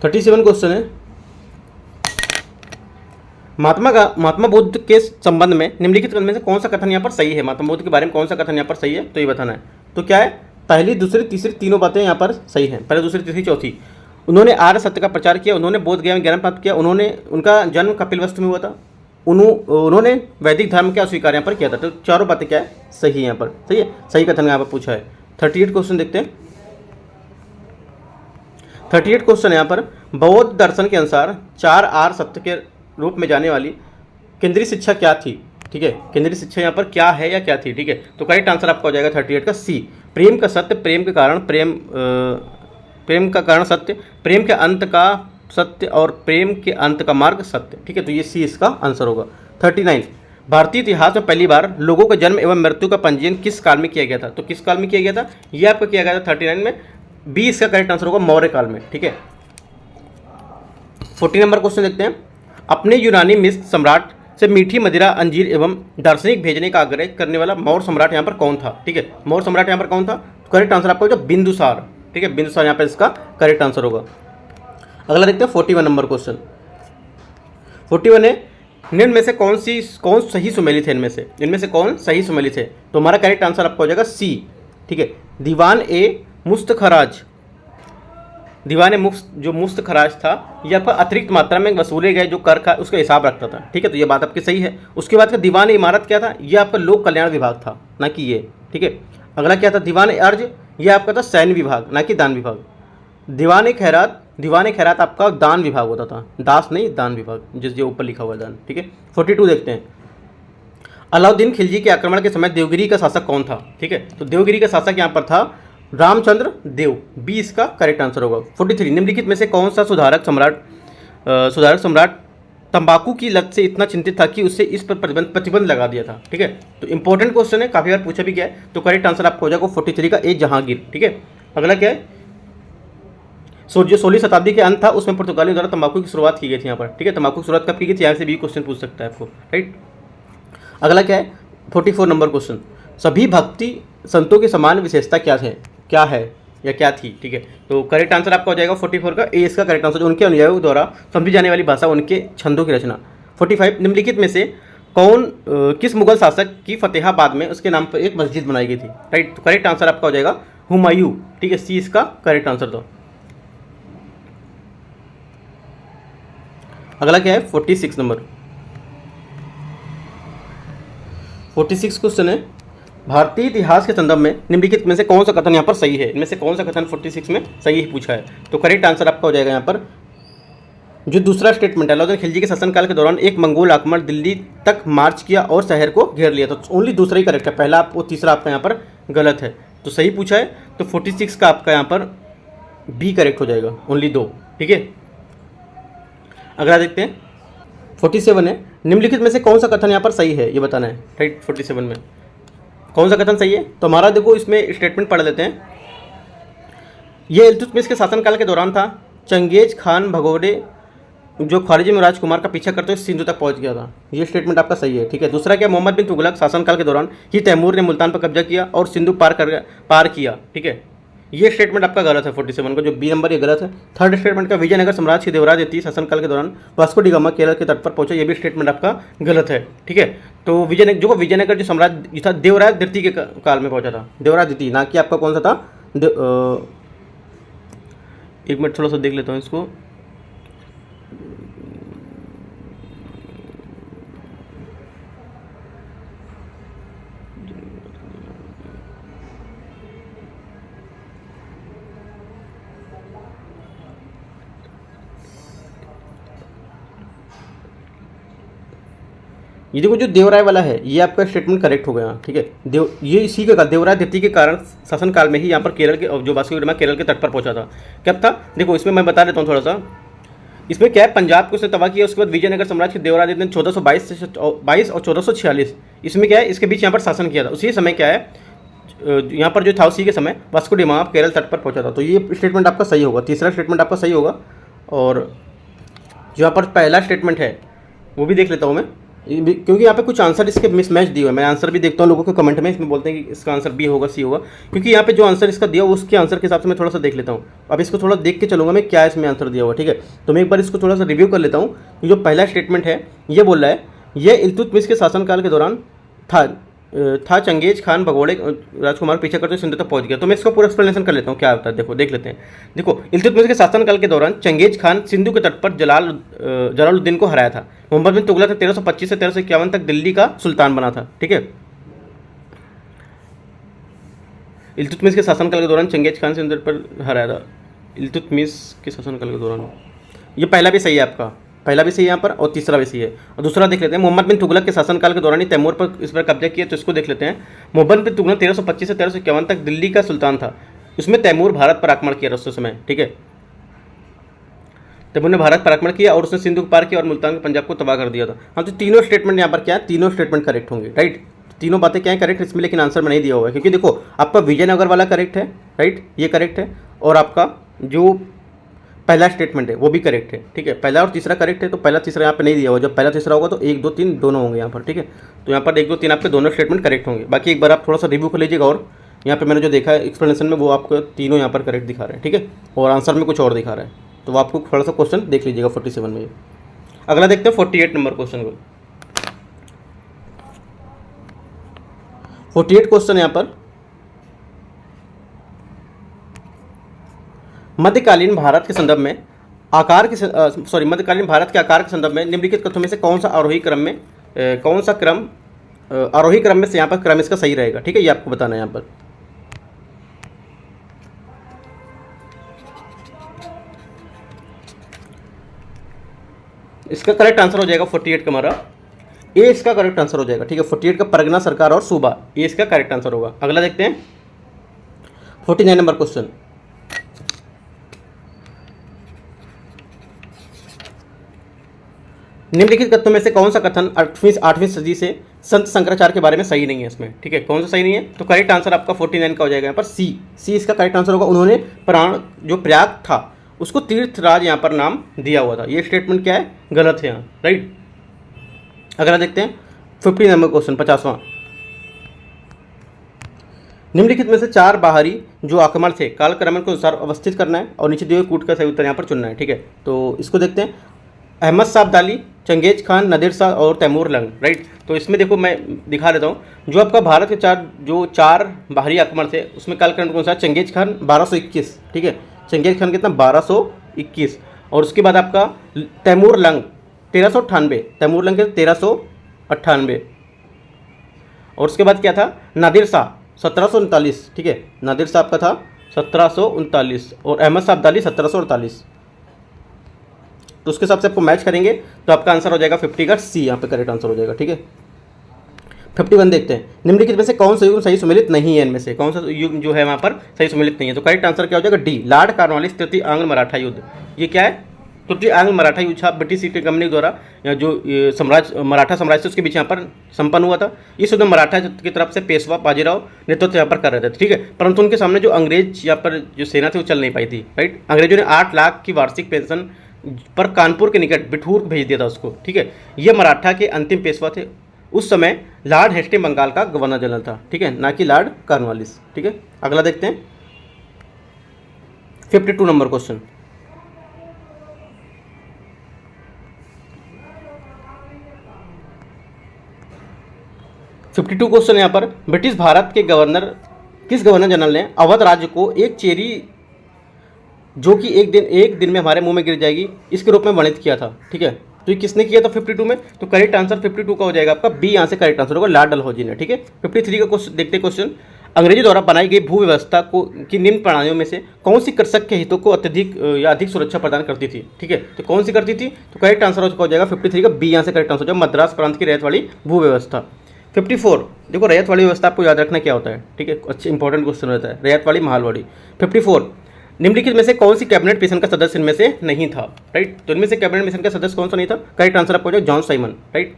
37 क्वेश्चन है, महात्मा बुद्ध के संबंध में निम्नलिखित में से कौन सा कथन यहाँ पर सही है। महात्मा बुद्ध के बारे में कौन सा कथन यहाँ पर सही है, तो ये बताना है। तो क्या है, पहली, दूसरी, तीसरी तीनों बातें यहाँ पर सही हैं। पहले, दूसरी, तीसरी, चौथी। उन्होंने आर्य सत्य का प्रचार किया, उन्होंने बोध गया में ज्ञान प्राप्त किया, उनका जन्म कपिलवस्तु में हुआ था, उन्होंने वैदिक धर्म क्या स्वीकार यहाँ पर किया था। तो चारों बातें क्या है, सही है यहाँ पर, सही है, सही कथन यहाँ पर पूछा है। 38 क्वेश्चन देखते हैं। 38 क्वेश्चन यहाँ पर, बौद्ध दर्शन के अनुसार 4 आर्य सत्य के रूप में जाने वाली केंद्रीय शिक्षा क्या थी। ठीक है, केंद्रीय शिक्षा यहाँ पर क्या है या क्या थी। ठीक है, तो करेक्ट आंसर आपका हो जाएगा 38 का सी। प्रेम का सत्य, प्रेम के कारण प्रेम का कारण सत्य, प्रेम के अंत का सत्य और प्रेम के अंत का मार्ग सत्य। ठीक है, तो ये सी इसका आंसर होगा। 39, भारतीय इतिहास में पहली बार लोगों के जन्म एवं मृत्यु का पंजीयन किस काल में किया गया था। तो किस काल में किया गया था, ये आपका किया गया था 39 में, बी इसका करेक्ट आंसर होगा, मौर्य काल में। ठीक है, 40 नंबर क्वेश्चन देखते हैं। अपने यूनानी मिस्र सम्राट से मीठी मदिरा, अंजीर एवं दार्शनिक भेजने का आग्रह करने वाला मौर्य सम्राट यहाँ पर कौन था। ठीक है, मौर्य सम्राट यहाँ पर कौन था, तो करेक्ट आंसर आपका हो जाएगा बिंदुसार। ठीक है, बिंदुसार यहाँ पर इसका करेक्ट आंसर होगा। अगला देखते हैं 41 नंबर क्वेश्चन। 41 है, निम्न में से कौन सही सुमेलित है, इनमें से कौन सही सुमेलित है। तो हमारा करेक्ट आंसर आपका हो जाएगा सी। ठीक है, दीवान ए मुस्तखराज, जो मुस्तखराज था, ये आपका अतिरिक्त मात्रा में वसूले गए जो कर का उसका हिसाब रखता था। ठीक है, तो ये बात आपकी सही है। उसके बाद का दीवान इमारत क्या था, ये आपका लोक कल्याण विभाग था, ना कि ये। ठीक है, अगला क्या था, दीवान अर्ज, ये आपका था सैन्य विभाग, ना कि दान विभाग। दीवान खैरात आपका दान विभाग होता था, दास नहीं, दान विभाग, जिस ऊपर लिखा हुआ दान। ठीक है, 42 देखते हैं। अलाउद्दीन खिलजी के आक्रमण के समय देवगिरी का शासक कौन था। ठीक है, तो देवगिरी का शासक यहाँ पर था रामचंद्र देव, बी इसका करेक्ट आंसर होगा। 43, निम्नलिखित में से कौन सा सुधारक सम्राट तंबाकू की लत से इतना चिंतित था कि उससे इस पर प्रतिबंध लगा दिया था। ठीक है, तो इंपॉर्टेंट क्वेश्चन है, काफी बार पूछा भी गया है। तो करेक्ट आंसर आपको हो जाएगा 43 का ए, जहांगीर। ठीक है, अगला क्या है, जो 16वीं शताब्दी के अंत था उसमें पुर्तगालियों द्वारा तंबाकू की शुरुआत की गई थी यहाँ पर। ठीक है, तंबाकू की शुरुआत कब की गई थी, यहाँ से भी क्वेश्चन पूछ सकता है आपको, राइट। अगला क्या है, 44 नंबर क्वेश्चन, सभी भक्ति संतों की समान विशेषता क्या है या क्या थी। ठीक है, तो करेक्ट आंसर आपका हो जाएगा 44 का ए इसका करेक्ट आंसर, उनके अनुयायियों द्वारा समझी जाने वाली भाषा, उनके छंदों की रचना। 45, निम्नलिखित में से किस मुगल शासक की फतेहाबाद में उसके नाम पर एक मस्जिद बनाई गई थी, राइट। तो करेक्ट आंसर आपका हो जाएगा हुमायूं। ठीक है, सी इसका करेक्ट आंसर दो। अगला क्या है, 46 नंबर। 46 क्वेश्चन है, भारतीय इतिहास के संदर्भ में निम्नलिखित में से कौन सा कथन यहाँ पर सही है। इनमें से कौन सा कथन 46 में सही पूछा है। तो करेक्ट आंसर आपका हो जाएगा यहाँ पर जो दूसरा स्टेटमेंट है, अलाउद्दीन खिलजी के शासनकाल के दौरान एक मंगोल आक्रमण दिल्ली तक मार्च किया और शहर को घेर लिया। तो ओनली दूसरा ही करेक्ट है, पहला वो तीसरा आपका यहाँ पर गलत है। तो सही पूछा है, तो 46 का आपका यहाँ पर बी करेक्ट हो जाएगा, ओनली 2। ठीक है, अगला देखते हैं 47 है, निम्नलिखित में से कौन सा कथन यहाँ पर सही है, ये बताना है, राइट। 47 में कौन सा कथन सही है, तो हमारा देखो इसमें स्टेटमेंट पढ़ लेते हैं। ये इल्तुतमिश के शासनकाल के दौरान था। चंगेज खान भगोड़े जो ख्वारिजी में राजकुमार का पीछा करते हुए सिंधु तक पहुंच गया था। ये स्टेटमेंट आपका सही है। ठीक है, दूसरा क्या, मोहम्मद बिन तुगलक शासनकाल के दौरान ही तैमूर ने मुल्तान पर कब्जा किया और सिंधु पार किया। ठीक है, ये स्टेटमेंट आपका गलत है 47 का, जो बी नंबर ये गलत है। थर्ड स्टेटमेंट का विजयनगर साम्राज्य के देवराज द्वितीय शासनकाल के दौरान वास्को डी गामा केरल के तट पर पहुंचा, ये भी स्टेटमेंट आपका गलत है। ठीक है, तो विजयनगर जो साम्राज्य था देवराज द्वितीय के काल में पहुंचा था, देवराज द्वितीय, ना कि आपका कौन सा था। एक मिनट थोड़ा सा देख लेता हूँ इसको। ये देखो जो देवराय वाला है ये आपका स्टेटमेंट करेक्ट हो गया। ठीक है, ये इसी का देवराय द्वितीय के कारण शासन काल में ही यहाँ पर केरल के जो वास्को डी गामा केरल के तट पर पहुंचा था। कब था देखो, इसमें मैं बता देता हूँ थोड़ा सा। इसमें क्या है, पंजाब को उसने तबाह किया, उसके बाद विजयनगर साम्राज्य के देवराज ने 1422 से 22 और 1446 इसमें क्या है, इसके बीच यहाँ पर शासन किया था। उसी समय क्या है, यहाँ पर जो था उसी के समय वास्को डी गामा केरल तट पर पहुंचा था। तो ये स्टेटमेंट आपका सही होगा, तीसरा स्टेटमेंट आपका सही होगा। और जो यहाँ पर पहला स्टेटमेंट है वो भी देख लेता हूँ मैं, क्योंकि यहाँ पे कुछ आंसर इसके मिसमैच दिए हुए हैं। मैं आंसर भी देखता हूँ लोगों के कमेंट में, इसमें बोलते हैं कि इसका आंसर बी होगा सी होगा, क्योंकि यहाँ पे जो आंसर इसका दिया उसके आंसर के हिसाब से मैं थोड़ा सा देख लेता हूँ। अब इसको थोड़ा देख के चलूँगा मैं क्या इसमें आंसर दिया हुआ। ठीक है, तो मैं एक बार इसको थोड़ा सा रिव्यू कर लेता हूँ। जो पहला स्टेटमेंट है ये बोल रहा है, यह इल्तुतमिश के शासनकाल के दौरान था चंगेज खान भगोड़े राजकुमार पीछे करते सिंधु तक पहुंच गया। तो मैं इसका पूरा एक्सप्लेनेशन कर लेता हूँ क्या होता है, देखो देख लेते हैं। देखो, इल्तुतमिश के शासनकाल के दौरान चंगेज खान सिंधु के तट पर जलालुद्दीन को हराया था। मोहम्मद बिन तुगलक 1325 से 1351 तक दिल्ली का सुल्तान बना था। ठीक है, इल्तुतमिश के शासनकाल के दौरान चंगेज खान सिंधु पर हराया था। इल्तुतमिश के शासनकाल के दौरान, ये पहला भी सही है आपका, पहला भी सही है यहाँ पर, और तीसरा भी सही है। और दूसरा देख लेते हैं, मोहम्मद बिन तुगलक के शासनकाल के दौरान ही तैमूर पर इस पर कब्जा किया, तो इसको देख लेते हैं। मोहम्मद बिन तुगलक 1325 से 1351 तक दिल्ली का सुल्तान था। उसमें तैमूर भारत पर आक्रमण किया उस समय। ठीक है, तैमूर ने भारत पर आक्रमण किया और उसने सिंधु को पार किया और मुल्तान के पंजाब को तबाह कर दिया था। हाँ, तो तीनों स्टेटमेंट यहाँ पर क्या है, तीनों स्टेटमेंट करेक्ट होंगे। राइट, तीनों बातें क्या है करेक्ट इसमें, लेकिन आंसर में नहीं दिया हुआ है, क्योंकि देखो आपका विजयनगर वाला करेक्ट है। राइट, ये करेक्ट है, और आपका जो पहला स्टेटमेंट है वो भी करेक्ट है। ठीक है, पहला और तीसरा करेक्ट है, तो पहला तीसरा यहाँ पे नहीं दिया हुआ। जब पहला तीसरा होगा तो 1 2 3 दोनों होंगे यहाँ पर। ठीक है, तो यहाँ पर 1 2 3 आपके दोनों स्टेटमेंट करेक्ट होंगे। बाकी एक बार आप थोड़ा सा रिव्यू कर लीजिएगा, और यहाँ पे मैंने जो देखा है एक्सप्लेनेशन में वो आपको तीनों यहाँ पर करेक्ट दिखा रहे हैं। ठीक है, और आंसर में कुछ और दिखा रहा है, तो वो आपको थोड़ा सा क्वेश्चन देख लीजिएगा 47 में। अगला देखते हैं 48 नंबर क्वेश्चन को। 48 क्वेश्चन यहाँ पर, मध्यकालीन भारत के संदर्भ में मध्यकालीन भारत के आकार के संदर्भ में निम्नलिखित कथनों में से कौन सा आरोही क्रम में से यहाँ पर क्रम इसका सही रहेगा। ठीक है, ये आपको बताना है यहाँ पर। इसका करेक्ट आंसर हो जाएगा 48 का हमारा ए, इसका करेक्ट आंसर हो जाएगा। ठीक है, 48 का परगना, सरकार और सूबा, ये इसका करेक्ट आंसर होगा। अगला देखते हैं 49 नंबर क्वेश्चन। निम्नलिखित कथनों में से कौन सा कथन 8वीं सदी से संत शंकराचार्य के बारे में सही नहीं है इसमें। ठीक है, कौन सा सही नहीं है, तो करेक्ट आंसर आपका 49 का हो जाएगा यहाँ पर सी इसका करेक्ट आंसर होगा। उन्होंने प्राण जो प्रयाग था उसको तीर्थराज यहाँ पर नाम दिया हुआ था। ये स्टेटमेंट क्या है, गलत है यहाँ। राइट, अगला देखते हैं 50 नंबर क्वेश्चन, 50वां। निम्नलिखित में से 4 बाहरी जो आक्रमण थे कालक्रम के अनुसार अवस्थित करना है, और नीचे दिए हुए कूट का सही उत्तर यहाँ पर चुनना है। ठीक है, तो इसको देखते हैं। अहमद शाह अब्दाली, चंगेज खान, नादिर शाह और तैमूर लंग। राइट, तो इसमें देखो मैं दिखा देता हूँ, जो आपका भारत के चार बाहरी आक्रमण थे उसमें कालक्रम के अनुसार चंगेज खान 1221। ठीक है, चंगेज खान कितना 1221, और उसके बाद आपका तैमूर लंग 1398, तैमूर लंग के 1398, और उसके बाद क्या था, नादिर शाह 1739। ठीक है, नादिर शाह आपका था 1739, और अहमद शाह अब्दाली 1748। तो उसके हिसाब से आपको मैच करेंगे तो आपका आंसर हो जाएगा 50 का सी, यहाँ पे करेक्ट आंसर हो जाएगा। ठीक है, 51 देखते हैं। निम्नलिखित में से कौन सा युग्म सही सुमेलित नहीं है, इनमें से कौन सा युग्म जो है वहाँ पर सही सुमेलित नहीं है, तो करेक्ट आंसर क्या हो जाएगा डी, लॉर्ड कॉर्नवालिस तृतीय आंग्ल मराठा युद्ध। ये क्या है, तृतीय आंग्ल मराठा युद्ध था ब्रिटिश ईस्ट इंडिया कंपनी द्वारा जो मराठा साम्राज्य से उसके बीच यहाँ पर संपन्न हुआ था। इस युद्ध में मराठा की तरफ से पेशवा बाजीराव नेतृत्व यहाँ पर कर रहे थे। ठीक है, परंतु उनके सामने जो अंग्रेज यहाँ पर जो सेना थी वो चल नहीं पाई थी। राइट, अंग्रेजों ने 8 लाख की वार्षिक पेंशन पर कानपुर के निकट बिठूर भेज दिया था उसको। ठीक है, ये मराठा के अंतिम पेशवा थे। उस समय लॉर्ड हेस्टिंग्स बंगाल का गवर्नर जनरल था। ठीक है, ना कि लॉर्ड कॉर्नवालिस। ठीक है, अगला देखते हैं 52 नंबर क्वेश्चन। क्वेश्चन यहाँ पर, ब्रिटिश भारत के गवर्नर, किस गवर्नर जनरल ने अवध राज्य को एक चेरी जो कि एक दिन में हमारे मुंह में गिर जाएगी इसके रूप में वर्णित किया था? ठीक है, तो ये किसने किया था 52 में? तो करेक्ट आंसर 52 का हो जाएगा आपका बी, यहाँ से करेक्ट आंसर होगा लॉर्ड डलहौजी ने। ठीक है, 53 का क्वेश्चन देखते क्वेश्चन, अंग्रेजों द्वारा बनाई गई भू व्यवस्था को की निम्न प्रणालियों में से कौन सी कृषक के हितों को अत्यधिक या अधिक सुरक्षा प्रदान करती थी? ठीक है, तो कौन सी करती थी? तो करेक्ट आंसर हो जाएगा 53 का बी, यहाँ से करेक्ट आंसर हो जाएगा मद्रास प्रांत की रैयत वाली भू व्यवस्था। 54, देखो रैयत वाली व्यवस्था आपको याद रखना क्या होता है। ठीक है, अच्छे इंपॉर्टेंट क्वेश्चन रहता है, रैयत वाली महालवाड़ी। 54, निम्नलिखित में से कौन सी कैबिनेट मिशन का सदस्य इनमें से नहीं था? राइट, तो इनमें से कैबिनेट मिशन का सदस्य कौन सा नहीं था? करेक्ट आंसर आपको हो जाएगा John Simon. Right,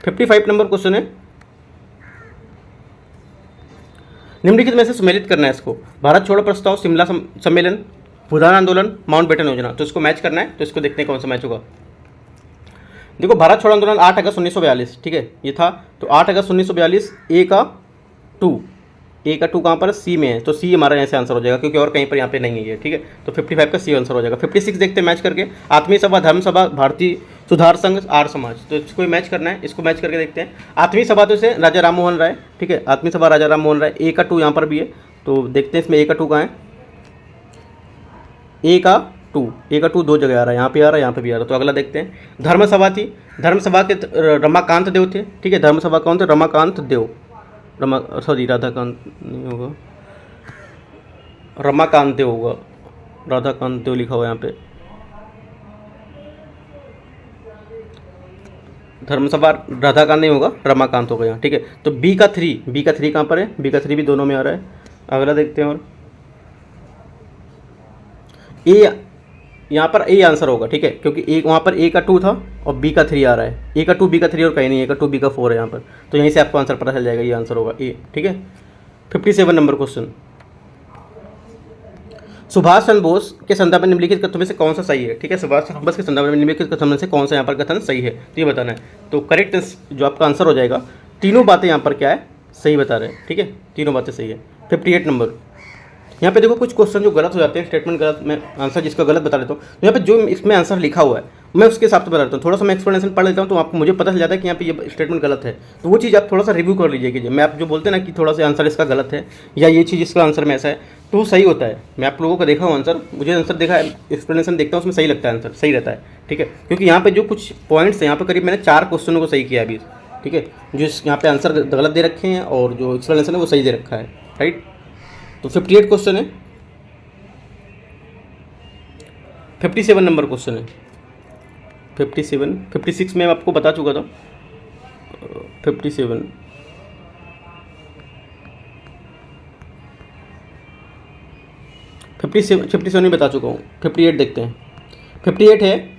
55 number question है, निम्नलिखित में से सम्मिलित करना है इसको, भारत छोड़ो प्रस्ताव, शिमला सम्मेलन, भूदान आंदोलन, माउंटबेटन योजना। तो इसको मैच करना है, तो इसको देखते हैं कौन सा मैच होगा। देखो भारत छोड़ो आंदोलन 8 अगस्त 1942, ठीक है ये था, तो 8 अगस्त 1942 ए का 2 कहाँ पर? सी में है, तो सी हमारा यहाँ से आंसर हो जाएगा क्योंकि और कहीं पर यहाँ पे नहीं है ये। ठीक है, तो 55 का सी आंसर हो जाएगा। 56 देखते हैं मैच करके, आत्मीय सभा, धर्म सभा, भारतीय सुधार संघ, आर्य समाज। तो इसको मैच करना है, इसको मैच करके देखते हैं। आत्मीय सभा तो से राजा राम मोहन राय, ठीक है, आत्मीय सभा राजा राम मोहन राय। ए का 2 यहाँ पर भी है, तो देखते हैं इसमें ए का 2 कहाँ है? ए का 2 दो जगह आ रहा है, यहाँ पे आ रहा है, यहाँ पे भी आ रहा है। तो अगला देखते हैं, धर्म सभा थी, धर्म सभा के रमाकांत देव थे। ठीक है, धर्म सभा कौन थे? रमाकांत देव, राधाकांत नहीं होगा, रमाकांत देव होगा, राधाकांत देव लिखा हुआ है यहाँ पे। धर्मसभा राधाकांत नहीं होगा, रमाकांत होगा यहाँ। ठीक है, तो बी का 3 कहाँ पर है? बी का 3 भी दोनों में आ रहा है। अगला देखते हैं, और ए यहाँ पर ए आंसर होगा। ठीक है, क्योंकि ए वहाँ पर ए का 2 था और बी का 3 आ रहा है। ए का 2 बी का 3 और कहीं नहीं, ए का 2 बी का 4 है यहाँ पर, तो यहीं से आपको आंसर पता चल जाएगा, ये आंसर होगा ए। ठीक है, 57 नंबर क्वेश्चन, सुभाष चंद्र बोस के संदर्भ में निम्नलिखित कथनों में से कौन सा सही है? ठीक है, सुभाष चंद्र बोस के संदर्भ में निम्नलिखित कथनों में से कौन सा यहाँ पर कथन सही है, तो ये बताना है। तो करेक्ट जो आपका आंसर हो जाएगा, तीनों बातें यहाँ पर क्या है? सही बता रहे हैं। ठीक है, तीनों बातें सही है। 58 नंबर, यहाँ पे देखो कुछ क्वेश्चन जो गलत हो जाते हैं, स्टेटमेंट गलत, मैं आंसर जिसका गलत बता देता हूँ। तो यहाँ पे जो इसमें आंसर लिखा हुआ है मैं उसके हिसाब से बता देता हूँ, थोड़ा सा मैं एक्सप्लेनेशन पढ़ लेता हूँ, तो आपको मुझे पता चल जाता है कि यहाँ पे ये स्टेटमेंट गलत है। तो वो चीज़ आप थोड़ा सा रिव्यू कर लीजिए कि मैं आप जो बोलते हैं ना कि थोड़ा सा आंसर इसका गलत है या ये चीज़ इसका आंसर में ऐसा है, तो वो सही होता है। मैं आप लोगों का देखा हूँ आंसर, मुझे आंसर देखा है, एक्सप्लेनेशन देखता हूँ, उसमें सही लगता है, आंसर सही रहता है। ठीक है, क्योंकि यहाँ पे जो कुछ पॉइंट्स हैं, यहाँ पे करीब मैंने 4 क्वेश्चनों को सही किया अभी। ठीक है, जो यहाँ पे आंसर गलत दे रखे हैं और जो एक्सप्लेनेशन है वो सही दे रखा है। राइट, तो 58 क्वेश्चन है। 57 नंबर क्वेश्चन है, 56 में मैं आपको बता चुका था। 57 में बता चुका हूँ। 58 देखते हैं। 58 है,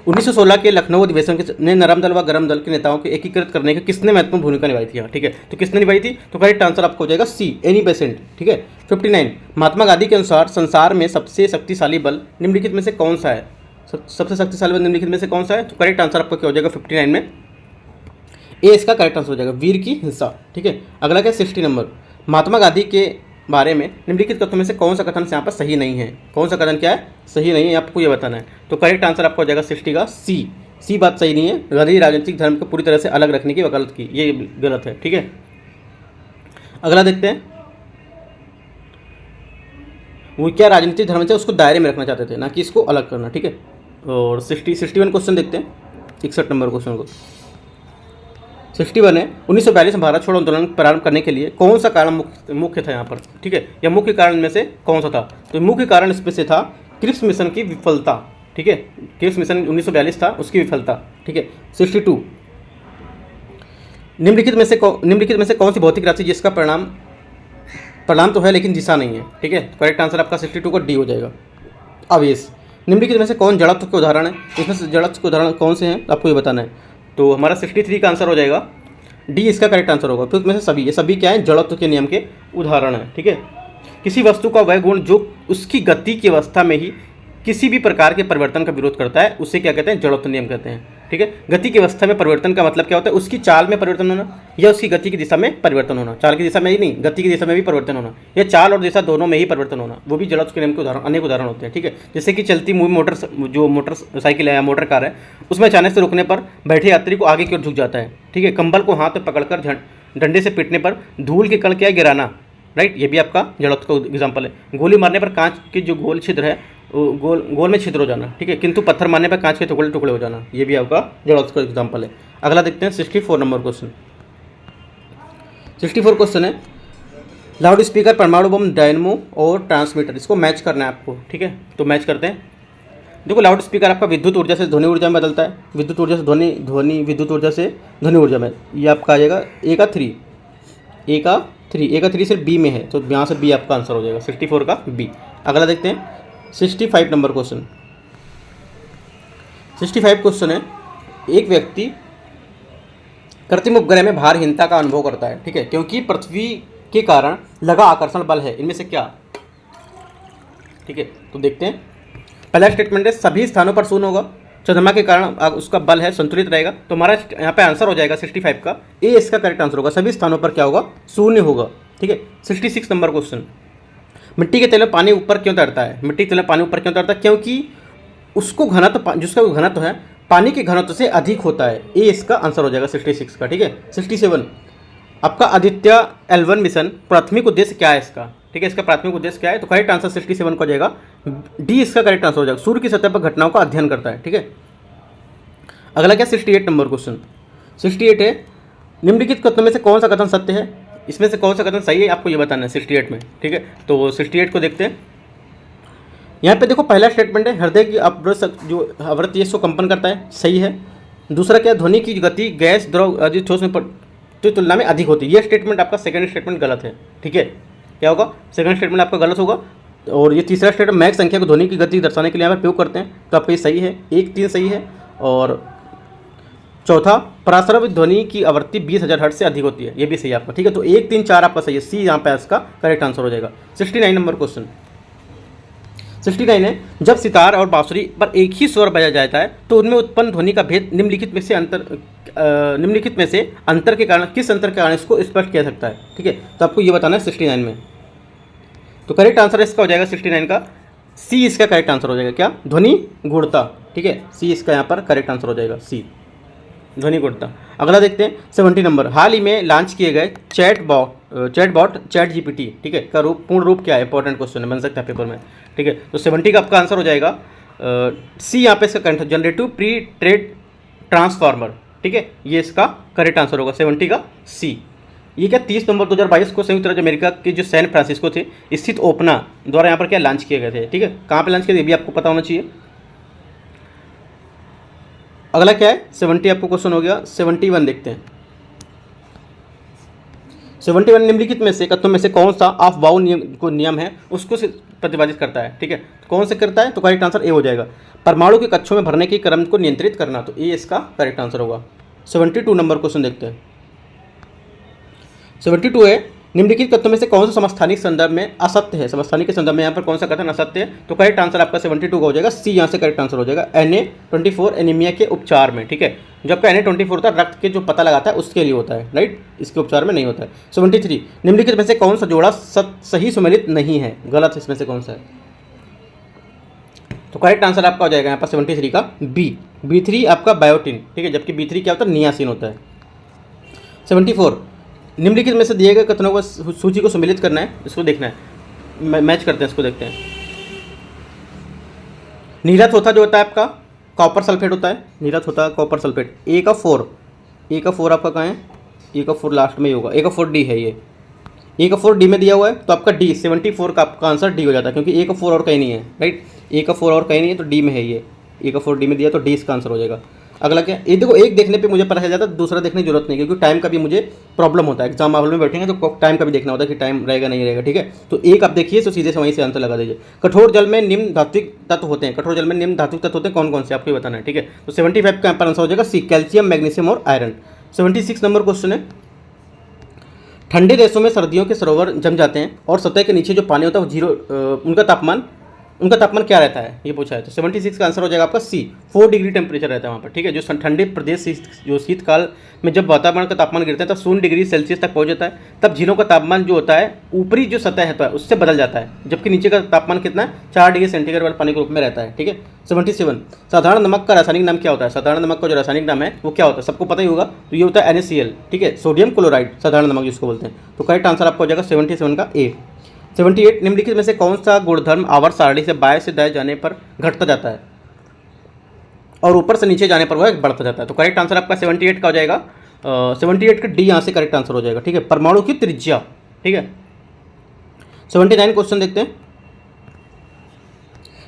1916 के लखनऊ अधिवेशन ने नरम दल व गरम दल के नेताओं को एकीकृत करने की किसने महत्वपूर्ण भूमिका निभाई थी? ठीक है, तो किसने निभाई थी? तो करेक्ट आंसर आपको हो जाएगा सी, एनी बेसेंट। ठीक है, 59, महात्मा गांधी के अनुसार संसार में सबसे शक्तिशाली बल निम्नलिखित में से कौन सा है? सबसे शक्तिशाली बल निम्नलिखित में से कौन सा है? तो करेक्ट आंसर आपका क्या हो जाएगा 59 में? ए इसका करेक्ट आंसर हो जाएगा, वीर की हिंसा। ठीक है, अगला क्या 60 नंबर, महात्मा गांधी के बारे में निम्नलिखित कथनों में से कौन सा कथन यहाँ पर सही नहीं है? कौन सा कथन क्या है? सही नहीं है, आपको ये बताना है। तो करेक्ट आंसर आपको हो जाएगा 60 का सी बात सही नहीं है। गांधी राजनीतिक धर्म को पूरी तरह से अलग रखने की वकालत की, ये गलत है। ठीक है, अगला देखते हैं, वो क्या राजनीतिक धर्म से उसको दायरे में रखना चाहते थे, ना कि इसको अलग करना। ठीक है, और 61 क्वेश्चन देखते हैं, 61 नंबर क्वेश्चन को। 61 है, 1942 में भारत छोड़ो आंदोलन प्रारंभ करने के लिए कौन सा कारण मुख्य था यहाँ पर? ठीक है, या मुख्य कारण में से कौन सा था? तो मुख्य कारण इसमें से था क्रिप्स मिशन की विफलता। ठीक है, क्रिप्स मिशन 1942 था, उसकी विफलता। ठीक है, 62, निम्नलिखित में से कौन सी भौतिक राशि जिसका परिणाम तो है लेकिन दिशा नहीं है? ठीक है, करेक्ट आंसर आपका 62 का डी हो जाएगा, आवेश। निम्नलिखित में से कौन जड़त्व के उदाहरण है? इसमें से जड़त्व के उदाहरण कौन से हैं आपको ये बताना है। तो हमारा 63 का आंसर हो जाएगा डी, इसका करेक्ट आंसर होगा। फिर उसमें से सभी, ये सभी क्या है? जड़त्व के नियम के उदाहरण है। ठीक है, किसी वस्तु का वह गुण जो उसकी गति की अवस्था में ही किसी भी प्रकार के परिवर्तन का विरोध करता है, उसे क्या कहते हैं? जड़त्व नियम कहते हैं। ठीक है। गति की अवस्था में परिवर्तन का मतलब क्या होता है, उसकी चाल में परिवर्तन होना या उसकी गति की दिशा में परिवर्तन होना। चाल की दिशा में ही नहीं, गति की दिशा में भी परिवर्तन होना, या चाल और दिशा दोनों में ही परिवर्तन होना, वो भी जड़त्व के नियम के उदाहरण, अनेक उदाहरण होते हैं, ठीक है। जैसे कि चलती हुई मोटरसाइकिल है या मोटर कार है, उसमें अचानक से रुकने पर बैठे यात्री को आगे की ओर झुक जाता है, ठीक है। कंबल को हाथ में पकड़कर डंडे से पीटने पर धूल के कण क्या गिराना, राइट, ये भी आपका जड़त्व का एग्जाम्पल है। गोली मारने पर कांच के जो गोल छिद्र है गोल में छिद्र हो जाना, ठीक है, किंतु पत्थर मारने पर कांच के टुकड़े टुकड़े हो जाना, ये भी आपका जड़त्व का एग्जाम्पल है। अगला देखते हैं 64 नंबर क्वेश्चन। 64 क्वेश्चन है, लाउड स्पीकर, परमाणु बम, डायनमो और ट्रांसमीटर, इसको मैच करना है आपको, ठीक है। तो मैच करते हैं। देखो, लाउड स्पीकर आपका विद्युत ऊर्जा से ध्वनि ऊर्जा में बदलता है, विद्युत ऊर्जा से ध्वनि विद्युत ऊर्जा से ध्वनि ऊर्जा में, ये आपका आ जाएगा ए का 3 सिर्फ बी में है, तो यहाँ से बी आपका आंसर हो जाएगा, 64 का बी। अगला देखते हैं 65 नंबर क्वेश्चन। 65 क्वेश्चन है, एक व्यक्ति कृत्रिम उपग्रह में भारहीनता का अनुभव करता है, ठीक है, क्योंकि पृथ्वी के कारण लगा आकर्षण बल है, इनमें से क्या, ठीक है। तो देखते हैं, पहला स्टेटमेंट है सभी स्थानों पर शून्य होगा, चंद्रमा के कारण उसका बल है संतुलित रहेगा, तो हमारा यहाँ पे आंसर हो जाएगा 65 का ए, इसका करेक्ट आंसर होगा, सभी स्थानों पर क्या होगा, शून्य होगा, ठीक है। 66 नंबर क्वेश्चन, मिट्टी के तेल में पानी ऊपर क्यों तैरता है, मिट्टी के तेल में पानी ऊपर क्यों तैरता है, क्योंकि उसको घनत्व, जिसका घनत्व है पानी के घनत्व से अधिक होता है, ए इसका आंसर हो जाएगा 66 का, ठीक है। 67 आपका आदित्य L1 मिशन प्राथमिक उद्देश्य क्या है इसका, ठीक है, इसका प्राथमिक उद्देश्य क्या है, तो करेक्ट आंसर 67 को जाएगा डी, इसका करेक्ट आंसर हो जाएगा, सूर्य की सतह पर घटनाओं का अध्ययन करता है, ठीक है। अगला क्या 68 नंबर क्वेश्चन। 68 है, निम्नलिखित कथनों में से कौन सा कथन सत्य है, इसमें से कौन सा कथन सही है, आपको ये बताना है 68 में, ठीक है। तो 68 को देखते हैं। यहाँ पे देखो, पहला स्टेटमेंट है हृदय की जो आवृत्ति है इसको कंपन करता है, सही है। दूसरा क्या, ध्वनि की गति गैस द्रव आदि ठोस में की तुलना में अधिक होती है, ये स्टेटमेंट आपका सेकंड स्टेटमेंट गलत है, ठीक है। क्या होगा, सेकंड स्टेटमेंट आपका गलत होगा। और ये तीसरा स्टेटमेंट मैक संख्या को ध्वनि की गति दर्शाने के लिए यहाँ पर प्रयोग करते हैं, तो आपका ये सही है, 1 3 सही है। और चौथा, पराश्रवित ध्वनि की आवृत्ति 20,000 हर्ट्ज से अधिक होती है, ये भी सही है आपका, ठीक है। तो 1 3 4 आपका सही है, सी यहाँ पे इसका करेक्ट आंसर हो जाएगा। 69 नंबर क्वेश्चन। 69 है, जब सितार और बांसुरी पर एक ही स्वर बजाया जाता है तो उनमें उत्पन्न ध्वनि का भेद निम्नलिखित में से अंतर के कारण, किस अंतर के कारण इसको स्पष्ट किया सकता है, ठीक है। तो आपको ये बताना है 69 में। तो करेक्ट आंसर इसका हो जाएगा 69 का सी, इसका करेक्ट आंसर हो जाएगा क्या, ध्वनि गुणता, ठीक है, सी इसका यहाँ पर करेक्ट आंसर हो जाएगा, सी ध्वनि गुणता। अगला देखते हैं 70 नंबर, हाल ही में लॉन्च किए गए चैट जीपीटी, ठीक है, का पूर्ण रूप क्या है, इंपॉर्टेंट क्वेश्चन है, बन सकता है पेपर में, ठीक है। तो 70 का आपका आंसर हो जाएगा सी, यहाँ पे इसका correct generative pre trade transformer, ठीक है, ये इसका करेक्ट आंसर होगा 70 का सी। ये क्या 30 नवंबर 2022 को संयुक्त राज्य अमेरिका के जो सैन फ्रांसिस्को थे स्थित ओपना द्वारा यहाँ पर क्या लॉन्च किए गए थे, ठीक है। कहाँ पे लॉन्च किए थे ये भी आपको पता होना चाहिए। अगला क्या है 70 आपको क्वेश्चन हो गया। 71 देखते हैं। 71 निम्नलिखित में से कथनों में से कौन सा ऑफ बाउ नियम है उसको प्रतिपादित करता है, ठीक है। तो कौन से करता है, तो करेक्ट आंसर ए हो जाएगा, परमाणु के कक्षों में भरने के क्रम को नियंत्रित करना, तो ए इसका करेक्ट आंसर होगा। 72 नंबर क्वेश्चन देखते हैं। 72 है, निम्नलिखित कथनों में से कौन सा समस्थानिक संदर्भ में असत्य है, समस्थानिक के संदर्भ में यहाँ पर कौन सा कथन असत्य है, तो करेक्ट आंसर आपका 72 का हो जाएगा सी, यहाँ से करेक्ट आंसर हो जाएगा Na24 एनीमिया के उपचार में, ठीक है। जो आपका Na24 होता है रक्त के जो पता लगाता है उसके लिए होता है, राइट, इसके उपचार में नहीं होता है। 73 निम्नलिखित में से कौन सा जोड़ा सही सुमेलित नहीं है, गलत इसमें से कौन सा है, तो करेक्ट आंसर आपका हो जाएगा यहाँ पर 73 का B3 आपका बायोटिन, ठीक है, जबकि B3 क्या होता है, नियासिन होता है। 74 निम्नलिखित में से दिए गए कथनों को सूची को सम्मिलित करना है, इसको देखना है, मैच करते हैं, इसको देखते हैं। नीरथ होता जो होता है आपका कॉपर सल्फेट होता है, नीरथ होता है कॉपर सल्फेट। ए का 4 आपका कहाँ है, ए का 4 लास्ट में ही होगा, ए का 4 डी है, ये ए का 4 डी में दिया हुआ है, तो आपका डी 74 का आपका आंसर डी हो जाता है, क्योंकि ए का 4 और कहीं नहीं है, राइट, ए का 4 और कहीं नहीं है, तो डी में है ये, ए का 4 डी में दिया तो डी इसका आंसर हो जाएगा। अगला क्या, ये देखो एक देखने पे मुझे पता चल जाता है, दूसरा देखने की जरूरत नहीं, क्योंकि टाइम का भी मुझे प्रॉब्लम होता है, एग्जाम हॉल में बैठेंगे तो टाइम का भी देखना होता है कि टाइम रहेगा नहीं रहेगा, ठीक है। तो एक आप देखिए तो सीधे से वहीं से आंसर लगा दीजिए। कठोर जल में निम्न धात्विक तत्व होते हैं, कठोर जल में निम्न धात्विक तत्व होते हैं कौन कौन से, आपको ये बताना है, ठीक है। तो 75 का आंसर हो जाएगा सी, कैल्शियम मैग्नीशियम और आयरन। 76 नंबर क्वेश्चन है, ठंडे देशों में सर्दियों के सरोवर जम जाते हैं और सतह के नीचे जो पानी होता है वो 0 उनका तापमान उनका तापमान क्या रहता है, ये पूछा है। तो 76 का आंसर हो जाएगा आपका सी, 4 डिग्री टेम्परेचर रहता है वहाँ पर, ठीक है। जो ठंडे प्रदेश जो शीतकाल में जब वातावरण का तापमान गिरता है तब 0 डिग्री सेल्सियस तक पहुँच जाता है, तब झीलों का तापमान जो होता है ऊपरी जो सतह है उससे बदल जाता है, जबकि नीचे का तापमान कितना है, 4 डिग्री सेंटीग्रेड वाले पानी के रूप में रहता है, ठीक है। 77 साधारण नमक का रासायनिक नाम क्या होता है। साधारण नमक का जो रासायनिक नाम है वो क्या होता है, सबको पता ही होगा, तो ये होता है NaCl, ठीक है, सोडियम क्लोराइड साधारण नमक जिसको बोलते हैं। तो करेक्ट आंसर आपका हो जाएगा 77 का ए। 78 निम्नलिखित में से कौन सा गुणधर्म आवर्त सारणी से बाएं से दाएं जाने पर घटता जाता है और ऊपर से नीचे जाने पर वह बढ़ता जाता है। तो करेक्ट आंसर आपका 78 का हो जाएगा 78 का डी यहाँ से करेक्ट आंसर हो जाएगा, ठीक है, परमाणु की त्रिज्या, ठीक है। 79 क्वेश्चन देखते हैं।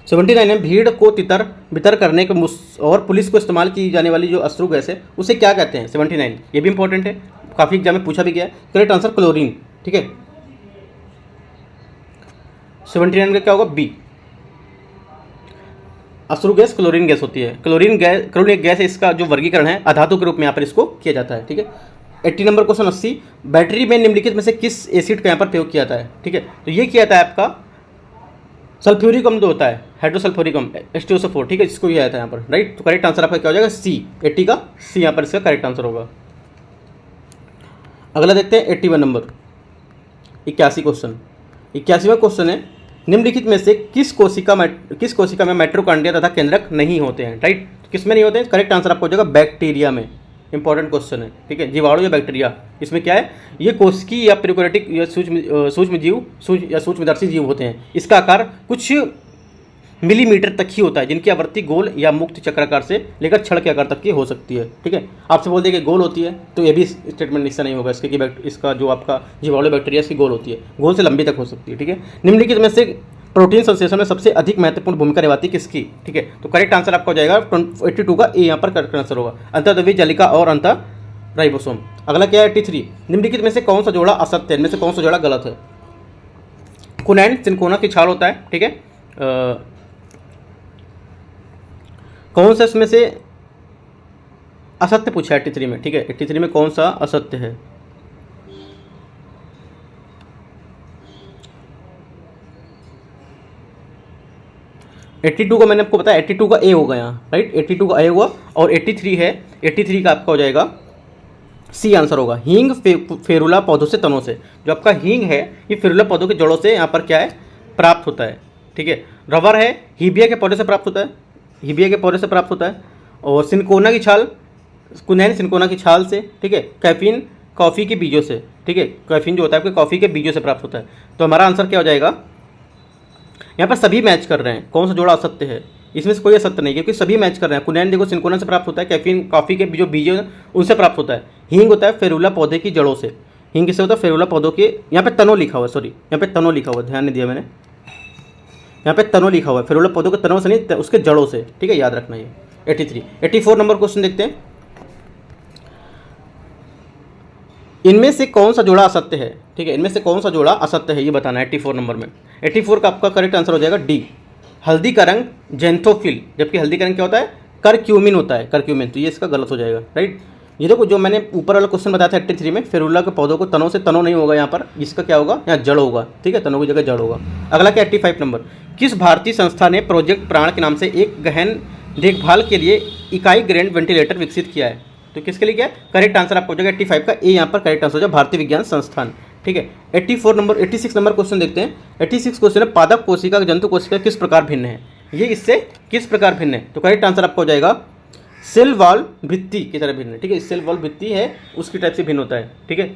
79 में भीड़ को तितर बितर करने के और पुलिस को इस्तेमाल की जाने वाली जो अश्रु गैस है उसे क्या कहते हैं। 79 ये भी इंपॉर्टेंट है, काफ़ी एग्जाम में पूछा भी गया है। करेक्ट आंसर क्लोरीन, ठीक है। 79 का क्या होगा, बी, अश्रु गैस क्लोरीन गैस होती है। क्लोरीन एक गैस है, इसका जो वर्गीकरण है अधातु के रूप में यहाँ पर इसको किया जाता है, ठीक है। 80 नंबर क्वेश्चन 80, बैटरी में निम्नलिखित में से किस एसिड का यहाँ पर प्रयोग किया जाता है, ठीक है। तो ये किया जाता है आपका सल्फ्यूरिक अम्ल जो होता है, हाइड्रोसल्फ्यूरिक अम्ल H2SO4, ठीक है, जिसको किया जाता है यहाँ पर, राइट। तो करेक्ट आंसर आपका क्या हो जाएगा, सी, 80 का सी यहाँ पर इसका करेक्ट आंसर होगा। अगला देखते हैं 81 नंबर, 81 क्वेश्चन। 81वां क्वेश्चन है, निम्नलिखित में से किस कोशिका में माइटोकॉन्ड्रिया तथा केंद्रक नहीं होते हैं, राइट। किस में नहीं होते हैं, करेक्ट आंसर आपको हो जाएगा बैक्टीरिया में। इंपॉर्टेंट क्वेश्चन है, ठीक है, जीवाणु या बैक्टीरिया, इसमें क्या है, ये कोशिकी या प्रोकैरियोटिक या सूक्ष्मदर्शी जीव होते हैं। इसका आकार कुछ मिलीमीटर तक ही होता है, जिनकी आवृत्ति गोल या मुक्त चक्राकार से लेकर छड़ के आकार तक की हो सकती है, ठीक है। आपसे बोल दिया कि गोल होती है तो ये भी स्टेटमेंट इससे नहीं होगा इसके कि इसका जो आपका जीवाणु बैक्टीरिया इसकी गोल होती है, गोल से लंबी तक हो सकती है, ठीक है। निम्नलिखित में से प्रोटीन संश्लेषण में सबसे अधिक महत्वपूर्ण भूमिका निभाती है किसकी, ठीक है। तो करेक्ट आंसर आपका हो जाएगा 82 का ए यहाँ पर करेक्ट आंसर होगा, अंतर्द्रव्य जलिका और अंतर राइबोसोम। अगला क्या है 83, निम्नलिखित में से कौन सा जोड़ा असत्य है, इनमें से कौन सा जोड़ा गलत है। कुनैन सिनकोना की छाल होता है, ठीक है, कौन सा इसमें से असत्य पूछा है 83 में, ठीक है। 83 में कौन सा असत्य है, एट्टी टू का मैंने आपको बताया 82 का ए होगा यहाँ, राइट, 82 का ए हुआ। और 83 है, 83 का आपका हो जाएगा सी आंसर होगा। हींग फेरुला पौधों से तनों से, जो आपका हींग है ये फेरुला पौधों के जड़ों से यहाँ पर क्या है प्राप्त होता है, ठीक है। रबर है, हीबिया के पौधे से प्राप्त होता है, हीबिया के पौधे से प्राप्त होता है। और सिनकोना की छाल, कुनैन सिनकोना की छाल से, ठीक है। कैफीन कॉफ़ी के बीजों से, ठीक है, कैफीन जो होता है आपके कॉफ़ी के बीजों से प्राप्त होता है। तो हमारा आंसर क्या हो जाएगा, यहाँ पर सभी मैच कर रहे हैं, कौन सा जोड़ा असत्य है, इसमें से कोई असत्य नहीं, क्योंकि सभी मैच कर रहे हैं। कुनैन देखो सिनकोना से प्राप्त होता है, कैफीन कॉफ़ी के जो बीज उनसे प्राप्त होता है। हींग होता है फेरुला पौधे की जड़ों से, हींग किससे होता है, फेरुला पौधों के, यहाँ पे तनों लिखा हुआ है, सॉरी यहाँ पे तनों लिखा हुआ है, ध्यान नहीं दिया मैंने, यहाँ पे तनों लिखा हुआ है, फेरुला पौधों के तनों से नहीं, उसके जड़ों से, ठीक है, याद रखना ये। 83 84 नंबर क्वेश्चन देखते हैं, इनमें से कौन सा जोड़ा असत्य है, ठीक है, इनमें से कौन सा जोड़ा असत्य है ये बताना है 84 नंबर में। 84 का आपका करेक्ट आंसर हो जाएगा डी, हल्दी का रंग जेंथोफिल, जबकि हल्दी का रंग क्या होता है, करक्यूमिन होता है, करक्यूमिन, तो ये इसका गलत हो जाएगा, राइट। ये देखो जो मैंने ऊपर वाला क्वेश्चन बताया था 83 में, फेरुला के पौधों को तनों से, तनों नहीं होगा यहाँ पर, इसका क्या होगा, यहाँ जड़ होगा, ठीक है, तनों की जगह जड़ होगा। अगला क्या 85 नंबर, किस भारतीय संस्था ने प्रोजेक्ट प्राण के नाम से एक गहन देखभाल के लिए इकाई ग्रैंड वेंटिलेटर विकसित किया है। तो किसके लिए क्या है, करेक्ट आंसर आपको हो जाएगा 85 का ए यहाँ पर करेक्ट आंसर हो जाएगा, भारतीय विज्ञान संस्थान, ठीक है। 86 नंबर क्वेश्चन देखते हैं। 86 क्वेश्चन है, पादप कोशिका जंतु कोशिका किस प्रकार भिन्न है, ये इससे किस प्रकार भिन्न है। तो करेक्ट आंसर आपका हो जाएगा सेल वॉल भित्ति की तरह भिन्न है, ठीक है, सेल वॉल भित्ति है उसकी टाइप से भिन्न होता है, ठीक है।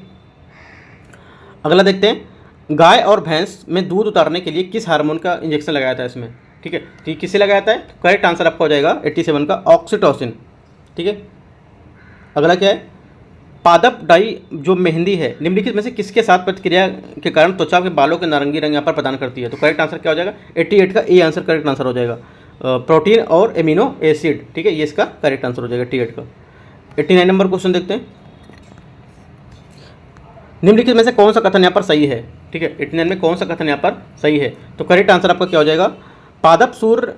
अगला देखते हैं, गाय और भैंस में दूध उतारने के लिए किस हार्मोन का इंजेक्शन लगाया था इसमें, ठीक है, तो किससे लगाया था, करेक्ट आंसर आपका हो जाएगा 87 का ऑक्सीटोसिन, ठीक है। अगला क्या है, पादप डाई जो मेहंदी है निम्नलिखित में से किसके साथ प्रतिक्रिया के कारण त्वचा के बालों के नारंगी रंग यहाँ पर प्रदान करती है। तो करेक्ट आंसर क्या हो जाएगा 88 का ए आंसर करेक्ट आंसर हो जाएगा, प्रोटीन और एमिनो एसिड, ठीक है, ये इसका करेक्ट आंसर हो जाएगा 88 का। 89 नंबर क्वेश्चन देखते हैं, निम्नलिखित में से कौन सा कथन यहाँ पर सही है, ठीक है, 89 में कौन सा कथन यहाँ पर सही है। तो करेक्ट आंसर आपका क्या हो जाएगा, पादप सूर्य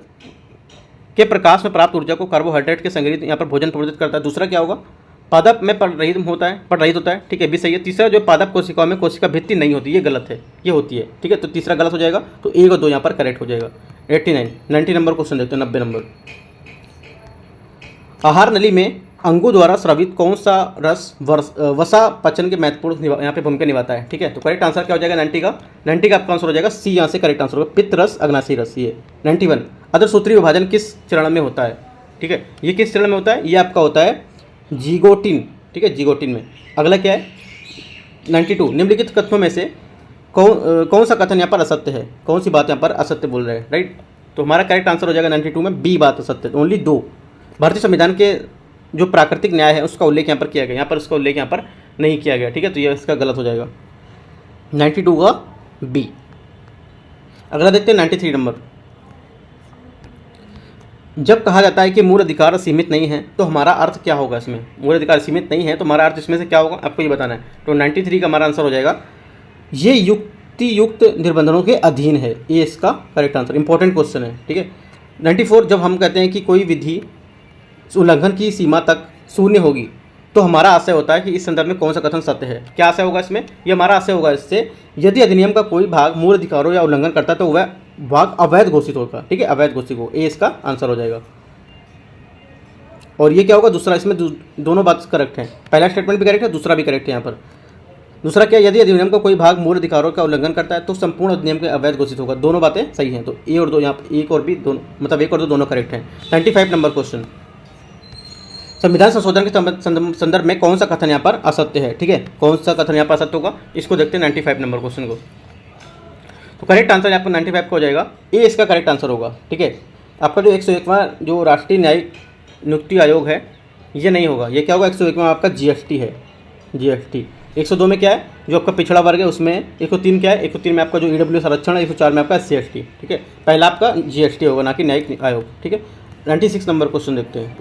के प्रकाश में प्राप्त ऊर्जा को कार्बोहाइड्रेट के संग्रहित यहाँ पर भोजन प्रवर्तित करता है। दूसरा क्या होगा, पादप में पड़रहित होता है, ठीक है, भी सही है। तीसरा जो पादप कोशिकाओं में कोशिका भित्ति नहीं होती, ये गलत है, ये होती है, ठीक है, तो तीसरा गलत हो जाएगा, तो 1 और 2 यहाँ पर करेक्ट हो जाएगा। 89 90 नंबर क्वेश्चन देखते हैं, 90 नंबर। आहार नली में अंगों द्वारा स्रावित कौन सा रस वसा पचन के महत्वपूर्ण यहाँ पे भूमिका निभाता है, ठीक है। तो करेक्ट आंसर क्या हो जाएगा 90 का, 90 का आपका आंसर हो जाएगा सी, यहाँ से करेक्ट आंसर होगा पित्त रस अग्नाशी रस। ये 91 अदर सूत्रीय विभाजन किस चरण में होता है, ठीक है। ये किस चरण में होता है, ये आपका होता है जीगोटिन, ठीक है, जीगोटिन में। अगला क्या है 92 निम्नलिखित कथनों में से कौन सा कथन यहाँ पर असत्य है, कौन सी बात यहाँ पर असत्य बोल रहे हैं, राइट। तो हमारा करेक्ट आंसर हो जाएगा 92 में बी बात असत्य, तो ओनली 2। भारतीय संविधान के जो प्राकृतिक न्याय है उसका उल्लेख यहाँ पर किया गया, यहाँ पर उसका उल्लेख यहाँ पर नहीं किया गया, ठीक है। तो ये इसका गलत हो जाएगा 92 का बी। अगला देखते हैं 93 नंबर। जब कहा जाता है कि मूल अधिकार सीमित नहीं है तो हमारा अर्थ क्या होगा, इसमें मूल अधिकार सीमित नहीं है तो हमारा अर्थ इसमें से क्या होगा, आपको ये बताना है। तो 93 का हमारा आंसर हो जाएगा ये युक्ति युक्त निर्बंधों के अधीन है, ये इसका करेक्ट आंसर। इंपॉर्टेंट क्वेश्चन है, ठीक है। 94 जब हम कहते हैं कि कोई विधि उल्लंघन की सीमा तक शून्य होगी तो हमारा आशय होता है कि इस संदर्भ में कौन सा कथन सत्य है। क्या आशय होगा इसमें, ये हमारा आशय होगा इससे, यदि अधिनियम का कोई भाग मूल अधिकारों या उल्लंघन करता है तो वह भाग अवैध घोषित होगा, ठीक है, अवैध घोषित हो, ये इसका आंसर हो जाएगा। और ये क्या होगा दूसरा, इसमें दोनों बात करेक्ट है, पहला स्टेटमेंट भी करेक्ट है, दूसरा भी करेक्ट है। यहाँ पर दूसरा क्या, यदि अधिनियम का कोई भाग मूल अधिकारों का उल्लंघन करता है तो संपूर्ण अधिनियम के अवैध घोषित होगा। दोनों बातें सही हैं, तो ए और दो यहाँ पर एक और भी दोनों, मतलब एक और दो दोनों करेक्ट हैं। 95 नंबर क्वेश्चन, संविधान संशोधन के संदर्भ में कौन सा कथन यहाँ पर असत्य है, ठीक है, कौन सा कथन यहाँ पर असत्य होगा, इसको देखते हैं 95 नंबर क्वेश्चन को। तो करेक्ट आंसर यहाँ पर 95 का हो जाएगा, ये इसका करेक्ट आंसर होगा, ठीक है। आपका जो 101वां जो राष्ट्रीय न्यायिक नियुक्ति आयोग है ये नहीं होगा, ये क्या होगा 101वां आपका जीएसटी है, जीएसटी। 102 में क्या है जो आपका पिछड़ा वर्ग है उसमें, 103 क्या है, 103 में आपका जो ईडब्ल्यू आरक्षण है, 104 में आपका SC/ST, ठीक है। पहला आपका जीएसटी होगा ना कि न्यायिक आयोग, ठीक है। 96 नंबर क्वेश्चन देखते हैं,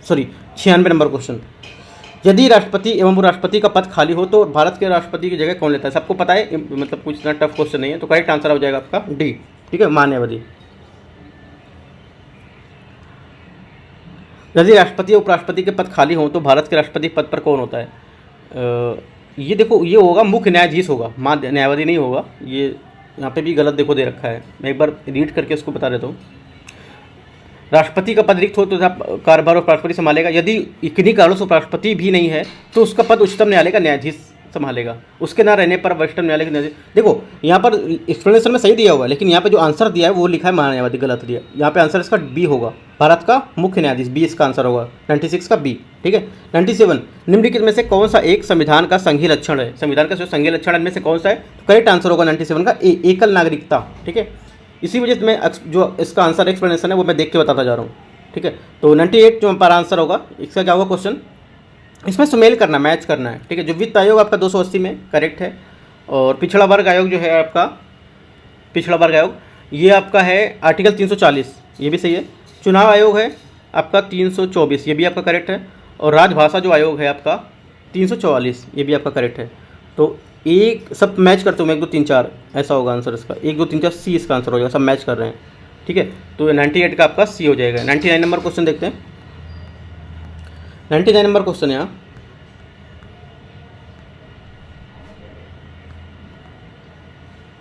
96 नंबर क्वेश्चन। यदि राष्ट्रपति एवं उपराष्ट्रपति का पद खाली हो तो भारत के राष्ट्रपति की जगह कौन लेता है, सबको पता है, मतलब कुछ इतना टफ क्वेश्चन नहीं है। तो करेक्ट आंसर हो जाएगा आपका डी, ठीक है, मान्यवधि। यदि राष्ट्रपति और उपराष्ट्रपति के पद खाली हो तो भारत के राष्ट्रपति पद पर कौन होता है, ये देखो ये होगा मुख्य न्यायाधीश होगा, न्यायवादी नहीं होगा। ये यहाँ पे भी गलत देखो दे रखा है, मैं एक बार रीड करके उसको बता देता हूँ। राष्ट्रपति का पद रिक्त हो तो कार्यभार उपराष्ट्रपति संभालेगा, यदि किन्हीं कारणों से उपराष्ट्रपति भी नहीं है तो उसका पद उच्चतम न्यायालय का न्यायाधीश संभालेगा, उसके ना रहने पर वरिष्ठ न्यायालय के न्यायाधीश। देखो यहाँ पर एक्सप्लेनेशन में सही दिया हुआ है, लेकिन यहाँ पे जो आंसर दिया है वो लिखा है महान्यायवादी, गलत दिया। यहाँ पे आंसर इसका बी होगा, भारत का मुख्य न्यायाधीश, बी इसका आंसर होगा, 96 का बी, ठीक है। 97 निम्नलिखित में से कौन सा एक संविधान का संघीय लक्षण है, संविधान का जो संघीय लक्षण इनमें से कौन सा है, तो करेक्ट आंसर होगा 97 का ए, एकल नागरिकता, ठीक है। इसी वजह से मैं जो इसका आंसर एक्सप्लेनेशन है वो मैं देख के बताता जा रहा हूँ, ठीक है। तो 98 जो हमारा आंसर होगा, इसका क्या होगा क्वेश्चन, इसमें सुमेल करना, मैच करना है, ठीक है। जो वित्त आयोग आपका 280 में करेक्ट है, और पिछड़ा वर्ग आयोग जो है आपका, पिछड़ा वर्ग आयोग ये आपका है आर्टिकल 340, ये भी सही है। चुनाव आयोग है आपका 324, ये भी आपका करेक्ट है। और राजभाषा जो आयोग है आपका 344, ये भी आपका करेक्ट है। तो एक सब मैच करते हो, 1 2 3 4 ऐसा होगा आंसर इसका, 1 2 3 4 सी इसका आंसर हो जाएगा, सब मैच कर रहे हैं, ठीक है। तो 98 का आपका सी हो जाएगा। 99 नंबर क्वेश्चन देखते हैं, 99 नंबर क्वेश्चन यहाँ,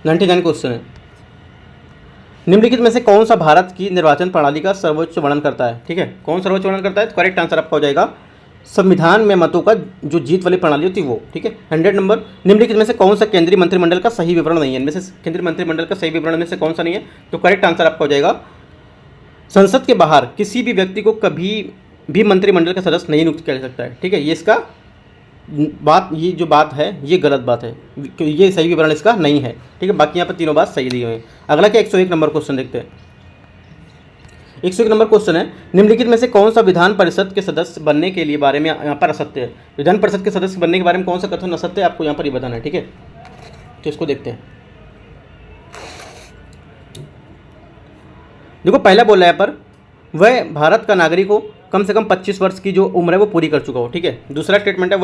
क्वेश्चन है निम्नलिखित में से कौन सा भारत की निर्वाचन प्रणाली का सर्वोच्च वर्णन करता है, ठीक है, कौन सर्वोच्च वर्णन करता है, तो करेक्ट आंसर आपका हो जाएगा संविधान में मतों का जो जीत वाली प्रणाली होती है वो, ठीक है। 100 नंबर निम्नलिखित में से कौन सा केंद्रीय मंत्रिमंडल का सही विवरण नहीं है, इनमें से केंद्रीय मंत्रिमंडल का सही विवरण में से कौन सा नहीं है, तो करेक्ट आंसर आपका हो जाएगा संसद के बाहर किसी भी व्यक्ति को कभी भी मंत्रिमंडल का सदस्य नहीं नियुक्त किया जा सकता है, ठीक है। ये इसका बात, ये जो बात है ये गलत बात है, ये सही विवरण इसका नहीं है, ठीक है। बाकी यहाँ पर तीनों बात सही दी हुई है। अगला क्या 101 नंबर क्वेश्चन देखते हैं। 101 नंबर क्वेश्चन है निम्नलिखित में से कौन सा विधान परिषद के सदस्य बनने के लिए बारे में यहाँ पर असत्य है, विधान परिषद के सदस्य बनने के बारे में कौन सा कथन असत्य है आपको यहाँ पर ये बताना है, ठीक है। तो इसको देखते हैं। देखो पहला बोला है पर वह भारत का नागरिक हो, कम से कम 25 वर्ष की जो उम्र है वो पूरी कर चुका हो, ठीक है। दूसरा स्टेटमेंट है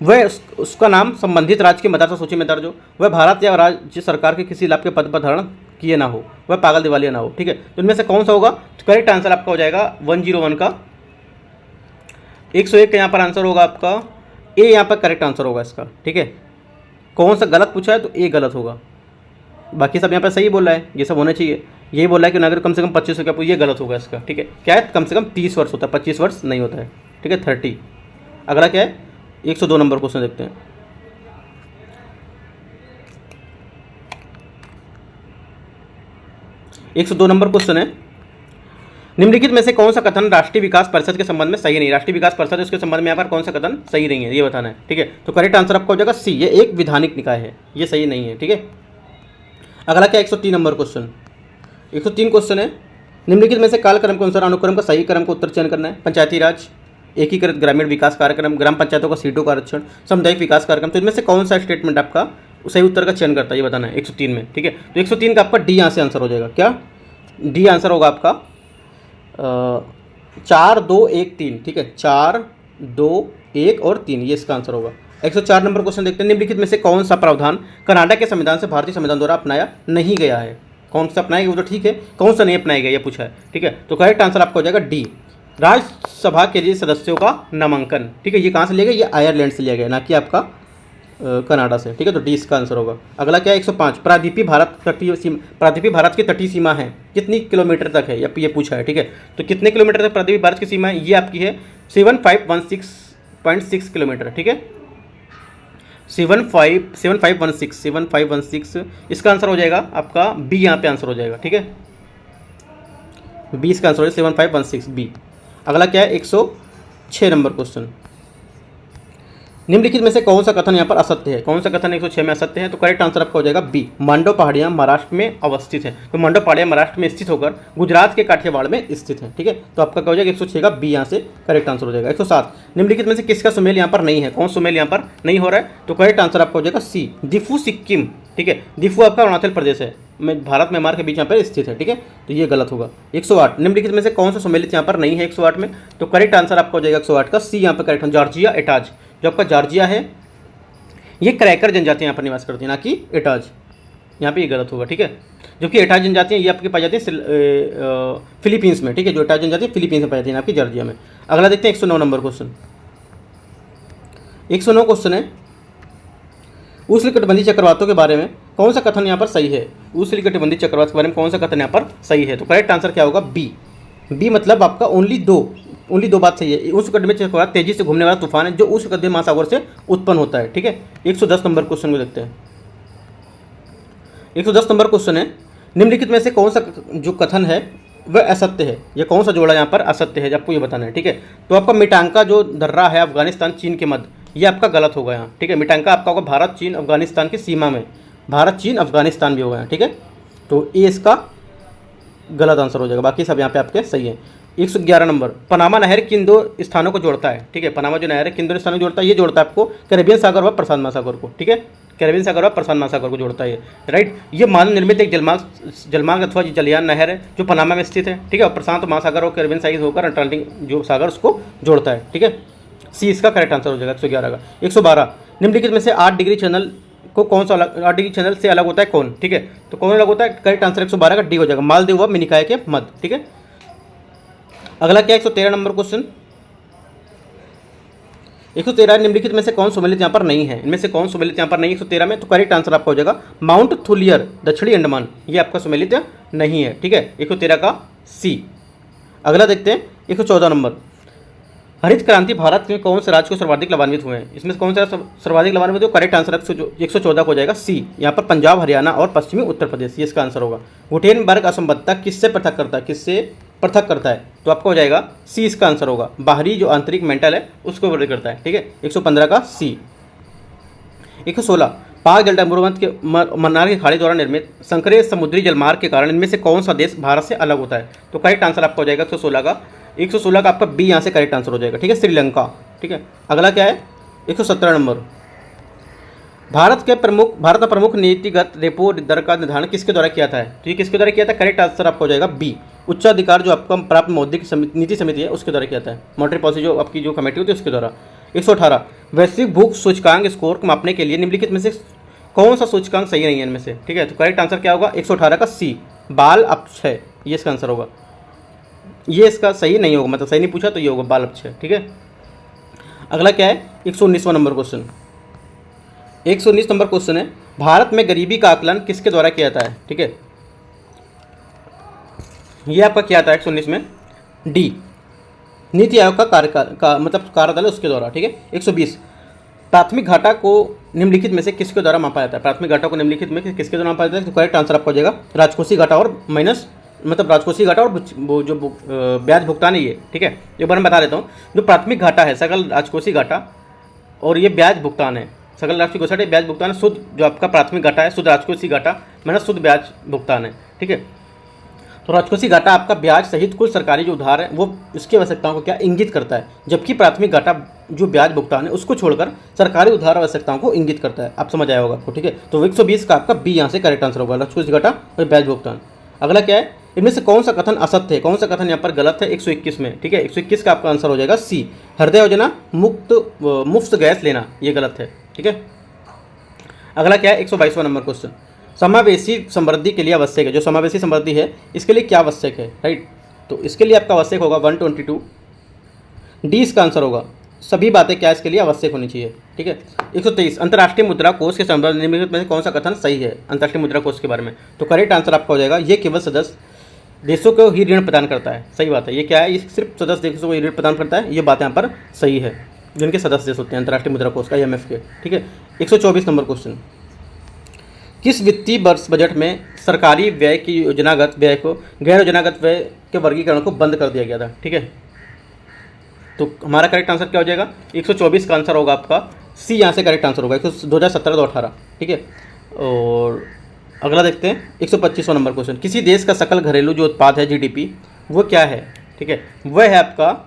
वह उसका नाम संबंधित राज्य की मतदाता सूची में दर्ज हो, वह भारत या राज्य सरकार के किसी लाभ के पद पर धारण किए ना हो, वह पागल दिवालिया ना हो, ठीक है। तो इनमें से कौन सा होगा, तो करेक्ट आंसर आपका हो जाएगा 101 का 101 का यहाँ पर आंसर होगा आपका ए, यहाँ पर करेक्ट आंसर होगा इसका, ठीक है। कौन सा गलत पूछा है तो ए गलत होगा, बाकी सब यहाँ पे सही बोला है, ये सब होना चाहिए। यही बोला है कि नागरिक कम से कम 25 का, ये गलत होगा इसका, ठीक है। क्या है, कम से कम 30 वर्ष होता है, 25 वर्ष नहीं होता है, ठीक है, 30। अगला क्या है, 102 नंबर क्वेश्चन देखते हैं। 102 नंबर क्वेश्चन है, निम्नलिखित में से कौन सा कथन राष्ट्रीय विकास परिषद के संबंध में सही नहीं। राष्ट्रीय विकास परिषद उसके संबंध में यहाँ पर कौन सा कथन सही नहीं है, ये बताना है, ठीक है। तो करेक्ट आंसर आपका हो जाएगा सी, ये एक विधानिक निकाय है, ये सही नहीं है, ठीक है। अगला क्या, 103 नंबर क्वेश्चन। 103 क्वेश्चन है, निम्नलिखित में से कालक्रम के अनुसार अनुक्रम का सही क्रम का उत्तर चयन करना है। पंचायती राज, एकीकृत ग्रामीण विकास कार्यक्रम, ग्राम पंचायतों का सीटों का आरक्षण, सामुदायिक विकास कार्यक्रम, तो इनमें से कौन सा स्टेटमेंट आपका सही उत्तर का चयन करता है, ये बताना है 103 में, ठीक है। तो 103 का आपका डी यहाँ से आंसर हो जाएगा। क्या डी आंसर होगा आपका 4 2 1 3, ठीक है, 4 2 1 और 3, ये इसका आंसर होगा। 104 नंबर क्वेश्चन देखते हैं, निम्नलिखित में से कौन सा प्रावधान कर्नाटक के संविधान से भारतीय संविधान द्वारा अपनाया नहीं गया है। कौन सा अपनाया गया, वो तो ठीक है, कौन सा नहीं अपनाया गया ये पूछा है, ठीक है। तो करेक्ट आंसर आपका हो जाएगा डी, राज्यसभा के लिए सदस्यों का नामांकन, ठीक है। ये कहाँ से लिया गया, ये आयरलैंड से लिया गया, ना कि आपका कनाडा से, ठीक है। तो डी इसका आंसर होगा। अगला क्या है, 105, प्रायद्वीपीय भारत तटीय सीमा, प्रायद्वीपीय भारत की तटीय सीमा है कितनी किलोमीटर तक है, ये पूछा है, ठीक है। तो कितने किलोमीटर तक प्रायद्वीपीय भारत की सीमा है, ये आपकी है 7516.6 किलोमीटर, ठीक है। 7516 इसका आंसर हो जाएगा आपका बी, यहाँ पे आंसर हो जाएगा, ठीक है। बी इसका आंसर हो जाएगा 7516 बी। अगला क्या है, 106 नंबर क्वेश्चन, निम्नलिखित में से कौन सा कथन यहाँ पर असत्य है। कौन सा कथन 106 में असत्य है, तो करेक्ट आंसर आपका हो जाएगा बी, मांडव पहाड़ियाँ महाराष्ट्र में अवस्थित है। तो मांडव पहाड़ियाँ महाराष्ट्र में स्थित होकर गुजरात के काठियावाड़ में स्थित है, ठीक है। तो आपका क्या हो जाएगा 106 का बी यहाँ से करेक्ट आंसर हो जाएगा। 107, निम्नलिखित में से किसका सुमेल यहाँ पर नहीं है। कौन सुमेल यहाँ पर नहीं हो रहा है, तो करेक्ट आंसर आपका हो जाएगा सी, दिफू सिक्किम, ठीक है। दिफू आपका अरुणाचल प्रदेश है, भारत म्यांमार के बीच यहाँ पर स्थित है, ठीक है। तो ये गलत होगा। 108, निम्नलिखित में से कौन सा सुमेलित यहाँ पर नहीं है 108 में, तो करेक्ट आंसर आपका हो जाएगा 108 का सी यहाँ पर करेक्ट, जॉर्जिया एटाज। जो आपका जॉर्जिया है ये क्रैकर जनजाति यहाँ पर निवास करती है, ना कि एटाज, यहाँ पे ये गलत होगा, ठीक है। जबकि एटाज जनजाति ये आपकी पाई जाती है फिलीपींस में, ठीक है। जो एटाज जनजाति है फिलीपींस में पाई जाती है, आपकी जॉर्जिया में। अगला देखते हैं 109 नंबर क्वेश्चन। 109 क्वेश्चन है, उष्णकटिबंधीय चक्रवातों के बारे में कौन सा कथन यहाँ पर सही है। उष्णकटिबंधीय चक्रवात के बारे में कौन सा कथन यहाँ पर सही है, तो करेक्ट आंसर क्या होगा बी। बी मतलब आपका ओनली दो बात सही है। उष्णकटिबंधीय चक्रवात तेजी से घूमने वाला तूफान है जो उष्णकटिबंधीय महासागर से उत्पन्न होता है, ठीक है। 110 नंबर क्वेश्चन को देखते हैं। 110 नंबर क्वेश्चन है, निम्नलिखित में से कौन सा जो कथन है वह असत्य है। ये कौन सा जोड़ा यहाँ पर असत्य है, आपको ये बताना है, ठीक है। तो आपका मिटांका जो दर्रा है अफगानिस्तान चीन के मध्य, ये आपका गलत होगा यहाँ, ठीक है। मिटांका आपका होगा भारत चीन अफगानिस्तान की सीमा में, भारत चीन अफगानिस्तान भी होगा, ठीक है। तो ये इसका गलत आंसर हो जाएगा, बाकी सब यहाँ पे आपके सही है। 111 नंबर, पनामा नहर किन दो स्थानों को जोड़ता है, ठीक है। पनामा जो नहर है किन दो स्थानों को जोड़ता है, ये जोड़ता है आपको कैरेबियन सागर व प्रशांत महासागर को, ठीक है। कैरेबियन सागर व प्रशांत महासागर को जोड़ता है, राइट। ये मानव निर्मित एक जलमार्ग अथवा जलयान नहर है जो पनामा में स्थित है, ठीक है। और प्रशांत महासागर और कैरेबियन सागर होकर अटलांटिक जो सागर उसको जोड़ता है, ठीक है। सी इसका करेक्ट आंसर हो जाएगा 111 का। 112, निम्नलिखित में से 8 डिग्री चैनल को कौन सा 8 डिग्री चैनल से अलग होता है कौन, ठीक है। तो कौन अलग होता है, करेक्ट आंसर 112 का डी हो जाएगा, मालदीव व मिनिकॉय के मध्य, ठीक है। अगला क्या 113 नंबर क्वेश्चन। 113, निम्नलिखित में से कौन सुमेलित यहाँ पर नहीं है। इनमें से कौन सुमेलित यहाँ पर नहीं है 113 में, तो करेक्ट आंसर आपका हो जाएगा माउंट थुलियर दक्षिणी अंडमान, ये आपका सुमेलित नहीं है, ठीक है। 113 का सी। अगला देखते हैं 114 नंबर, हरित क्रांति भारत में कौन से राज्य को सर्वाधिक लाभान्वित हुए हैं। इसमें कौन सा सर्वाधिक लाभान्वित हुए, करेक्ट आंसर 114 को हो जाएगा सी, यहाँ पर पंजाब हरियाणा और पश्चिमी उत्तर प्रदेश, ये इसका आंसर होगा। गुटेनबर्ग असंबद्धता किससे पृथक करता है, किससे पृथक करता है, तो आपका हो जाएगा सी इसका आंसर होगा, बाहरी जो आंतरिक मेंटल है उसको वर्णित करता है, ठीक है। 115 का सी। 116, पाक डेल्टा मरुमत के मन्नार की खाड़ी द्वारा निर्मित संकरे समुद्री जलमार्ग के कारण इनमें से कौन सा देश भारत से अलग होता है, तो करेक्ट आंसर आपका हो जाएगा 116 का। 116 का आपका बी यहाँ से करेक्ट आंसर हो जाएगा, ठीक है, श्रीलंका, ठीक है। अगला क्या है 117 नंबर, भारत का प्रमुख नीतिगत रेपो दर का निर्धारण किसके द्वारा किया था, तो ये किसके द्वारा किया था, करेक्ट आंसर आपका हो जाएगा बी, उच्चाधिकार जो आपका प्राप्त मौद्रिक नीति समिति है उसके द्वारा किया था, मॉनेटरी पॉलिसी जो आपकी जो कमेटी होती है उसके द्वारा। 118, वैश्विक भूख सूचकांक स्कोर को मापने के लिए निम्नलिखित में से कौन सा सूचकांक सही नहीं है इनमें से, ठीक है। तो करेक्ट आंसर क्या होगा 118 का सी, बाल अपक्षय, ये इसका आंसर होगा। ये इसका सही नहीं होगा, मतलब सही नहीं पूछा तो ये होगा बाल अपक्षय, ठीक है। अगला क्या है 119वां नंबर क्वेश्चन। 119 नंबर क्वेश्चन है, भारत में गरीबी का आकलन किसके द्वारा किया जाता है? ठीक है, ये आपका क्या आता है 119 में? डी, नीति आयोग का मतलब कार्यदल है उसके द्वारा। ठीक है। 120, प्राथमिक घाटा को निम्नलिखित में से किसके द्वारा मापा जाता है? प्राथमिक घाटा को निम्नलिखित में किसके द्वारा मापा जाता है? तो करेक्ट आंसर आपका हो जाएगा राजकोषीय घाटा और माइनस, मतलब राजकोषीय घाटा और वो जो ब्याज भुगतान है ये। ठीक है, एक बार मैं बता देता हूँ। जो प्राथमिक घाटा है सकल राजकोषीय घाटा, और ये ब्याज भुगतान है। सकल राजकोषीय घाटा ब्याज भुगतान है, शुद्ध जो आपका प्राथमिक घाटा है शुद्ध राजकोषीय घाटा माइनस शुद्ध ब्याज भुगतान है। ठीक है, तो राजकोषीय घाटा आपका ब्याज सहित कुल सरकारी जो उधार है वो इसकी आवश्यकताओं को क्या इंगित करता है, जबकि प्राथमिक घाटा जो ब्याज भुगतान है उसको छोड़कर सरकारी उधार आवश्यकताओं को इंगित करता है। आप समझ आया होगा आपको। ठीक है, तो 120 का आपका बी यहाँ से करेक्ट आंसर होगा, राजकोषीय घाटा और ब्याज भुगतान। अगला क्या है? इनमें से कौन सा कथन असत्य है, कौन सा कथन यहाँ पर गलत है 121 में? ठीक है, 121 का आपका आंसर हो जाएगा सी, हृदय योजना मुफ्त गैस लेना, ये गलत है। ठीक है, अगला क्या है? 122वां नंबर क्वेश्चन, समावेशी समृद्धि के लिए आवश्यक है। जो समावेशी समृद्धि है इसके लिए क्या आवश्यक है? राइट, तो इसके लिए आपका आवश्यक होगा 122, डी इसका आंसर होगा। सभी बातें क्या इसके लिए आवश्यक होनी चाहिए। ठीक है, 123, अंतर्राष्ट्रीय मुद्रा कोष के संदर्भ निम्नलिखित में से कौन सा कथन सही है अंतर्राष्ट्रीय मुद्रा कोष के बारे में? तो करेक्ट आंसर आपका हो जाएगा ये केवल सदस्य देशों को ही ऋण प्रदान करता है। सही बात है, ये क्या है? ये सिर्फ सदस्य देशों को ही ऋण प्रदान करता है, ये बात यहाँ पर सही है, जिनके सदस्य देश होते हैं अंतर्राष्ट्रीय मुद्रा कोष का, IMF के। ठीक है, 124 नंबर क्वेश्चन, किस वित्तीय वर्ष बजट में सरकारी व्यय की योजनागत व्यय को गैर योजनागत व्यय के वर्गीकरण को बंद कर दिया गया था? ठीक है, तो हमारा करेक्ट आंसर क्या हो जाएगा? 124 का आंसर होगा आपका सी, यहाँ से करेक्ट आंसर होगा 2017-18। ठीक है, और अगला देखते हैं 125वां नंबर क्वेश्चन, किसी देश का सकल घरेलू जो उत्पाद है GDP वो क्या है? ठीक है, वह है आपका,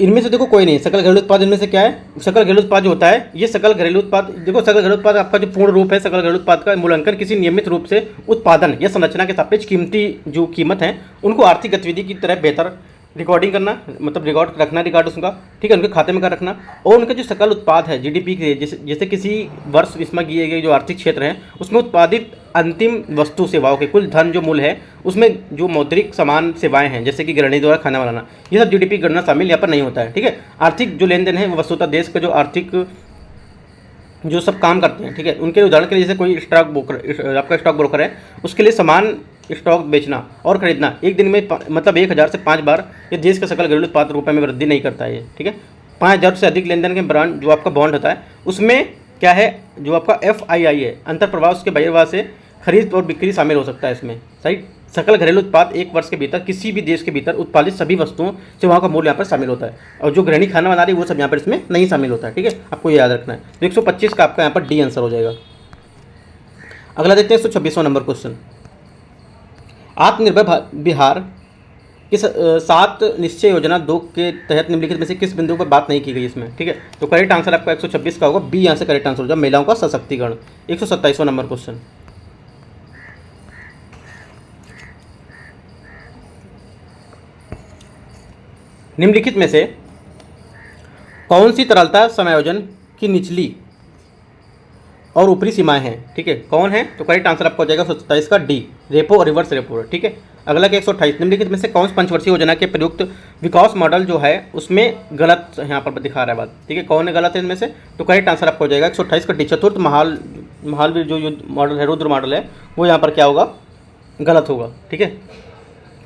इनमें से देखो कोई नहीं, सकल घरेलू उत्पाद इनमें से क्या है? सकल घरेलू उत्पाद जो होता है ये सकल घरेलू उत्पाद, देखो सकल घरेलू उत्पाद आपका जो पूर्ण रूप है सकल घरेलू उत्पाद का मूल्यांकन किसी नियमित रूप से उत्पादन या संरचना के सापेक्ष कीमती जो कीमत है उनको आर्थिक गतिविधि की तरह बेहतर रिकॉर्डिंग करना, मतलब रिकॉर्ड रखना, रिकॉर्ड उसका। ठीक है, उनके खाते में का रखना, और उनका जो सकल उत्पाद है GDP के, जैसे किसी वर्ष इसमें किए गए जो आर्थिक क्षेत्र है उसमें उत्पादित अंतिम वस्तु सेवाओं के कुल धन जो मूल्य है उसमें जो मौद्रिक सामान सेवाएं हैं जैसे कि गृहिणी द्वारा खाना बनाना, ये सब GDP गणना शामिल यहाँ पर नहीं होता है। ठीक है, आर्थिक जो लेन देन है वो वस्तुतः देश का जो आर्थिक जो सब काम करते हैं। ठीक है, उनके उदाहरण के लिए जैसे कोई स्टॉक ब्रोकर, आपका स्टॉक ब्रोकर है, उसके लिए सामान स्टॉक बेचना और खरीदना एक दिन में मतलब 1000 से 5 बार ये देश का सकल घरेलू उत्पाद रुपये में वृद्धि नहीं करता है ये। ठीक है, 5000 से अधिक लेन देन के ब्रांड जो आपका बॉन्ड होता है उसमें क्या है, जो आपका FII है अंतर प्रवाह, उसके बहिर्वाह से खरीद और बिक्री शामिल हो सकता है इसमें। सही, सकल घरेलू उत्पाद एक वर्ष के भीतर किसी भी देश के भीतर उत्पादित सभी वस्तुओं सेवाओं का मूल्य यहाँ पर शामिल होता है, और जो गृहिणी खाना बना रही है वो सब यहाँ पर इसमें नहीं शामिल होता है। ठीक है, आपको ये याद रखना है। तो 125 का आपका यहाँ पर डी आंसर हो जाएगा। अगला देखते हैं 126वां नंबर क्वेश्चन, आत्मनिर्भर बिहार किस 7 निश्चय योजना 2 के तहत निम्नलिखित में से किस बिंदु पर बात नहीं की गई इसमें? ठीक है, तो करेक्ट आंसर आपका 126 का होगा बी, यहाँ से करेक्ट आंसर हो जाएगा महिलाओं का सशक्तिकरण। 127वां नंबर क्वेश्चन, निम्नलिखित में से कौन सी तरलता समायोजन की निचली और ऊपरी सीमाएं हैं? ठीक है, कौन है? तो करेक्ट आंसर आपको हो जाएगा 127 का डी, रेपो और रिवर्स रेपो। ठीक है, अगला क्या 128, निम्नलिखित में से कौन सी पंचवर्षीय योजना के प्रयुक्त विकास मॉडल जो है उसमें गलत यहाँ पर दिखा रहा है बात? ठीक है, कौन है गलत है इनमें से? तो करेक्ट आंसर आपको हो जाएगा 128 का डी, चतुर्थ महालवीर जो मॉडल है, रुद्र मॉडल है, वो यहाँ पर क्या होगा? गलत होगा। ठीक है,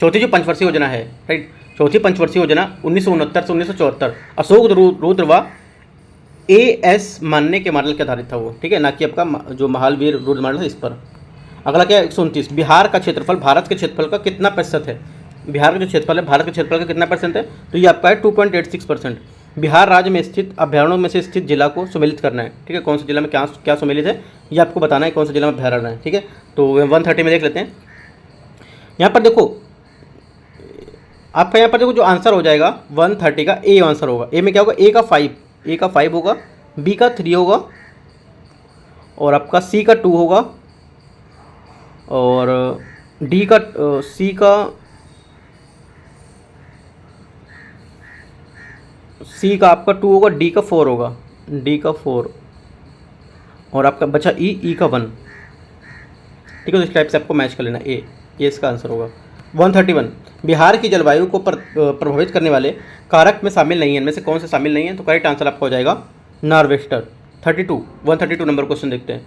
चौथी जो पंचवर्षीय योजना है, राइट, चौथी पंचवर्षीय योजना 1969 से 1974 अशोक रुद्र व AS मानने के मॉडल के आधारित था वो। ठीक है, ना कि आपका जो महालवीर रुद्र मॉडल है इस पर। अगला क्या है 129, बिहार का क्षेत्रफल भारत के क्षेत्रफल का कितना प्रतिशत है? बिहार का जो क्षेत्रफल है भारत के क्षेत्रफल का कितना % है? तो ये आपका है 2.86%। बिहार राज्य में स्थित अभ्यारण्यों में से स्थित जिला को सम्मिलित करना है। ठीक है, कौन से जिला में क्या क्या सम्मिलित है ये आपको बताना है, कौन से जिला में अभ्यारण्य है। ठीक है, तो 130 में देख लेते हैं। यहाँ पर देखो आपका, यहाँ पर देखो जो आंसर हो जाएगा 130 का ए आंसर होगा। ए में क्या होगा? ए का 5 होगा, बी का 3 होगा, और आपका सी का 2 होगा, और डी का सी का आपका 2 होगा, डी का 4 होगा, डी का 4, और आपका बचा ई का 1। ठीक है, तो इस टाइप से आपको मैच कर लेना। ये इसका आंसर होगा। 131, बिहार की जलवायु को प्रभावित करने वाले कारक में शामिल नहीं है, इनमें से कौन से शामिल नहीं है? तो करेक्ट आंसर आपका हो जाएगा नॉर्वेस्टर। 132 नंबर क्वेश्चन देखते हैं।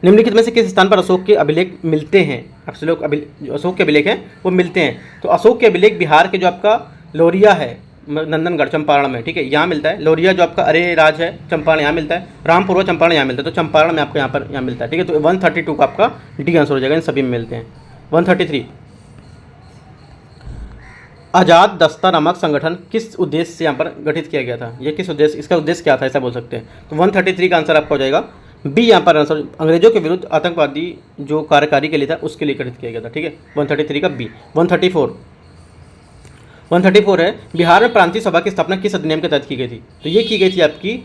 निम्नलिखित में से किस स्थान पर अशोक के अभिलेख मिलते हैं? आपसे लोग अशोक के अभिलेख हैं वो मिलते हैं। तो अशोक के अभिलेख बिहार के जो आपका लोरिया है, नंदनगढ़ चंपारण में, ठीक है, यहाँ मिलता है। लोरिया जो आपका अरे राज है चंपारण यहाँ मिलता है। रामपुर चंपारण यहाँ मिलता है। तो चंपारण में आपको यहाँ मिलता है, ठीक है। तो 132 का आपका डी आंसर हो जाएगा, इन सभी में मिलते हैं। 133 आज़ाद दस्ता नामक संगठन किस उद्देश्य से यहाँ पर गठित किया गया था? ये किस उद्देश्य, इसका उद्देश्य क्या था, ऐसा बोल सकते हैं। तो 133 का आंसर आपका हो जाएगा बी, यहाँ पर आंसर अंग्रेजों के विरुद्ध आतंकवादी जो कार्यकारी के लिए था उसके लिए गठित किया गया था, ठीक है। 133 का बी। 134 है बिहार में प्रांतीय सभा की स्थापना किस अधिनियम के तहत की गई थी? तो ये की गई थी आपकी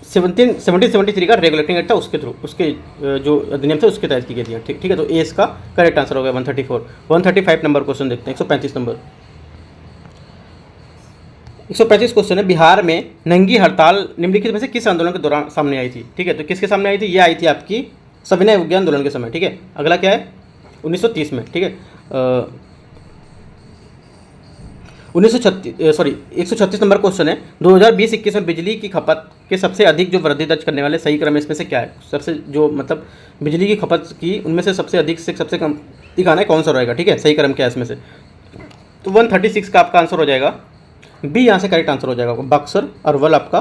1773 का रेगुलेटिंग एक्ट था, उसके थ्रू, उसके जो अधिनियम थे उसके तहत की गई थी, ठीक है। तो ए इसका करेक्ट आंसर हो गया 134। 135 नंबर क्वेश्चन देखते हैं, 135 नंबर। 135 क्वेश्चन है, बिहार में नंगी हड़ताल निम्नलिखित में से किस आंदोलन के दौरान सामने आई थी? ठीक है, तो किसके सामने आई थी? ये आई थी आपकी सविनय विज्ञान आंदोलन के समय, ठीक है। अगला क्या है? 1930 में, ठीक है। 136 नंबर क्वेश्चन है, 2020-21 में बिजली की खपत के सबसे अधिक जो वृद्धि दर्ज करने वाले सही क्रम इसमें से क्या है? सबसे जो मतलब बिजली की खपत की उनमें से सबसे अधिक से सबसे कम दिखाना है, कौन सा रहेगा, ठीक है। सही क्रम क्या है इसमें से? तो 136 का आपका आंसर हो जाएगा बी, यहाँ से करेक्ट आंसर हो जाएगा बक्सर, अरवल आपका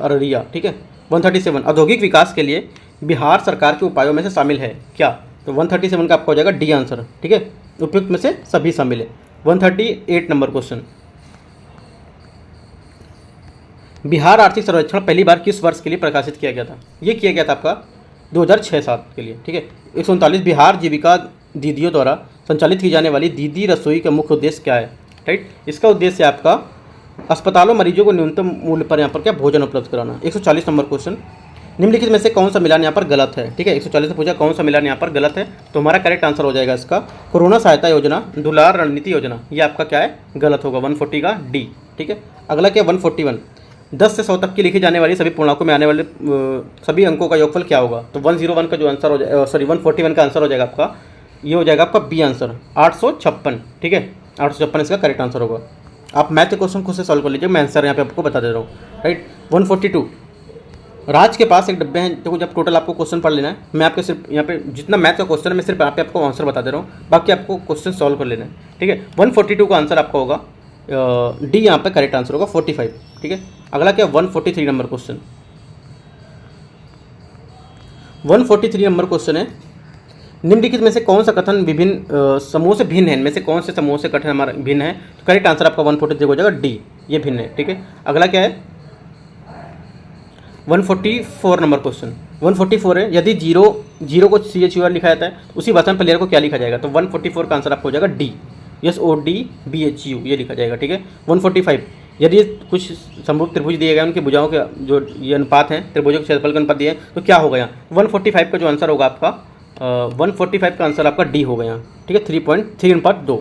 अररिया, ठीक है। 137 औद्योगिक विकास के लिए बिहार सरकार के उपायों में से शामिल है क्या? तो 137 का आपका हो जाएगा डी आंसर, ठीक है। उपयुक्त में से सभी शामिल है। 138 नंबर क्वेश्चन, बिहार आर्थिक सर्वेक्षण पहली बार किस वर्ष के लिए प्रकाशित किया गया था? ये किया गया था आपका 2006-07 के लिए, ठीक है। 139 बिहार जीविका दीदियों द्वारा संचालित की जाने वाली दीदी रसोई का मुख्य उद्देश्य क्या है? राइट, इसका उद्देश्य है आपका अस्पतालों मरीजों को न्यूनतम मूल्य पर यहाँ पर क्या भोजन उपलब्ध कराना। 140 नंबर क्वेश्चन, निम्नलिखित में से कौन सा मिलान यहाँ पर गलत है? ठीक है, 140 से पूछा कौन सा मिलान यहाँ पर गलत है, तो हमारा करेक्ट आंसर हो जाएगा इसका कोरोना सहायता योजना, दुलार रणनीति योजना, ये आपका क्या है? गलत होगा। 140 का डी, ठीक है। अगला क्या? 141 10 से 100 तक की लिखी जाने वाली सभी पूर्णांकों में आने वाले सभी अंकों का योगफल क्या होगा? तो 101 का जो आंसर हो जाएगा, 141 का आंसर हो जाएगा आपका, ये हो जाएगा आपका बी आंसर 856, ठीक है। 856 इसका करेक्ट आंसर होगा। आप मैथ के क्वेश्चन खुद से सॉल्व कर लीजिए, मैं आंसर यहाँ पे आपको बता दे रहा हूँ, राइट। 142 राज के पास एक डब्बे हैं, देखो जब टोटल आपको क्वेश्चन पढ़ लेना है, मैं आपके सिर्फ यहाँ पे जितना मैथ का क्वेश्चन है मैं सिर्फ यहाँ पे आपको आंसर बता दे रहा हूँ, बाकी आपको क्वेश्चन सॉल्व कर लेना है, ठीक है। 142 का आंसर आपका होगा डी, यहाँ पे करेक्ट आंसर होगा 45, ठीक है। अगला क्या? 143 नंबर क्वेश्चन। 143 नंबर क्वेश्चन है, निम्नलिखित में से कौन सा कथन विभिन्न समूह से भिन्न है? इनमें से कौन से समूह से कथन हमारा भिन्न है? तो करेक्ट आंसर आपका 143 हो जाएगा डी, ये भिन्न है, ठीक है। अगला क्या है? 144 नंबर क्वेश्चन। 144 है, यदि जीरो को CHUR लिखा जाता है उसी भाषा में प्लेयर को क्या लिखा जाएगा? तो 144 का आंसर आपको हो जाएगा डी, SODBHU ये लिखा जाएगा, ठीक है। 145 यदि कुछ समरूप त्रिभुज दिए गए उनकी भुजाओं के जो ये अनुपात हैं, त्रिभुजों के क्षेत्रफल के अनुपात दिए हैं, तो क्या होगा यहाँ? 145 का जो आंसर होगा आपका 145 का आंसर आपका डी होगा यहाँ, ठीक है। 3.3/2।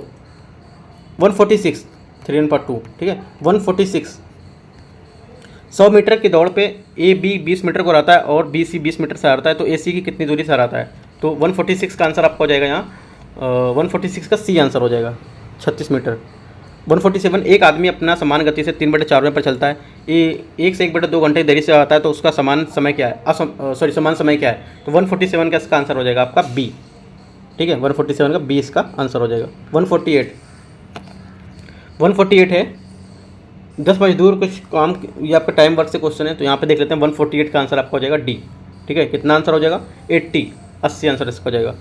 146 3/2, ठीक है। 146 100 मीटर की दौड़ पे AB 20 मीटर को हराता है और BC 20 मीटर से हराता है, तो AC की कितनी दूरी से हराता है? तो 146 का आंसर आपका हो जाएगा यहाँ 146 का सी आंसर हो जाएगा 36 मीटर। 147 एक आदमी अपना समान गति से 3/4 पर चलता है, ये 1 से 1/2 घंटे देरी से आता है, तो उसका समान समय क्या है? समान समय क्या है? तो 147 का इसका आंसर हो जाएगा आपका बी, ठीक है। 147 का बी इसका आंसर हो जाएगा। 148 है 10 मजदूर कुछ काम, ये आपका टाइम वर्क से क्वेश्चन है, तो यहाँ पे देख लेते हैं। 148 का आंसर आपका हो जाएगा डी, ठीक है। कितना आंसर हो जाएगा? 80 आंसर इसका हो जाएगा।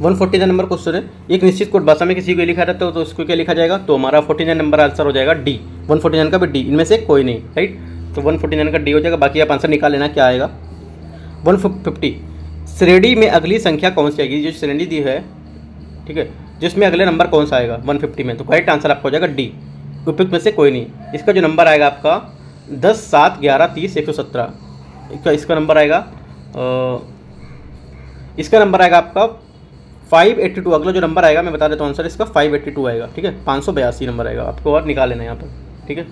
149 नंबर क्वेश्चन है, एक निश्चित कोड भाषा में किसी को लिखा रहता है तो उसको क्या लिखा जाएगा? तो हमारा 49 नंबर आंसर हो जाएगा डी। 149 का भी डी, इनमें से कोई नहीं, राइट। तो 149 का डी हो जाएगा, बाकी आप आंसर निकाल लेना क्या आएगा। 150 श्रेणी में अगली संख्या कौन सी आएगी? जो श्रेणी दी है, ठीक है, जिसमें अगले नंबर कौन सा आएगा 150 में? तो करेक्ट आंसर आपका हो जाएगा डी, उपयुक्त में से कोई नहीं। इसका जो नंबर आएगा आपका 10, 7, 11, 30, 117, इसका नंबर आएगा आपका 582। अगला जो नंबर आएगा मैं बता देता हूँ आंसर इसका 582 आएगा, ठीक है। 582 नंबर आएगा, आपको और निकाल लेना यहाँ पर, ठीक है।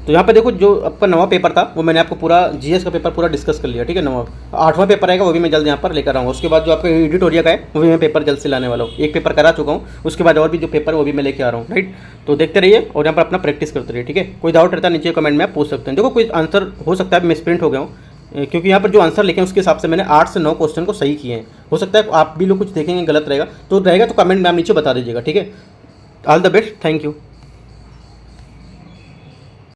तो यहाँ पे देखो जो आपका नवा पेपर था वो मैंने आपको पूरा जीएस का पेपर पूरा डिस्कस कर लिया, ठीक है। नवा 8वां पेपर आएगा वो भी मैं जल्द यहाँ पर लेकर आऊँगा। उसके बाद जो आपका एडिटोरियल का है वो भी मैं पेपर जल्द से लाने वाला हूँ। एक पेपर करा चुका हूँ, उसके बाद और भी जो पेपर है वो भी मैं लेके आ रहा हूँ, राइट। तो देखते रहिए और यहाँ पर अपना प्रैक्टिस करते रहिए, ठीक है। कोई डाउट रहता है नीचे कमेंट में आप पूछ सकते हैं। देखो कोई आंसर हो सकता है मिसप्रिंट हो गया हूँ, क्योंकि यहाँ पर जो आंसर लिखे हैं उसके हिसाब से मैंने 8 से 9 क्वेश्चन को सही किए हैं। हो सकता है आप भी लोग कुछ देखेंगे गलत रहेगा तो कमेंट में आप नीचे बता दीजिएगा, ठीक है। All the best, thank you.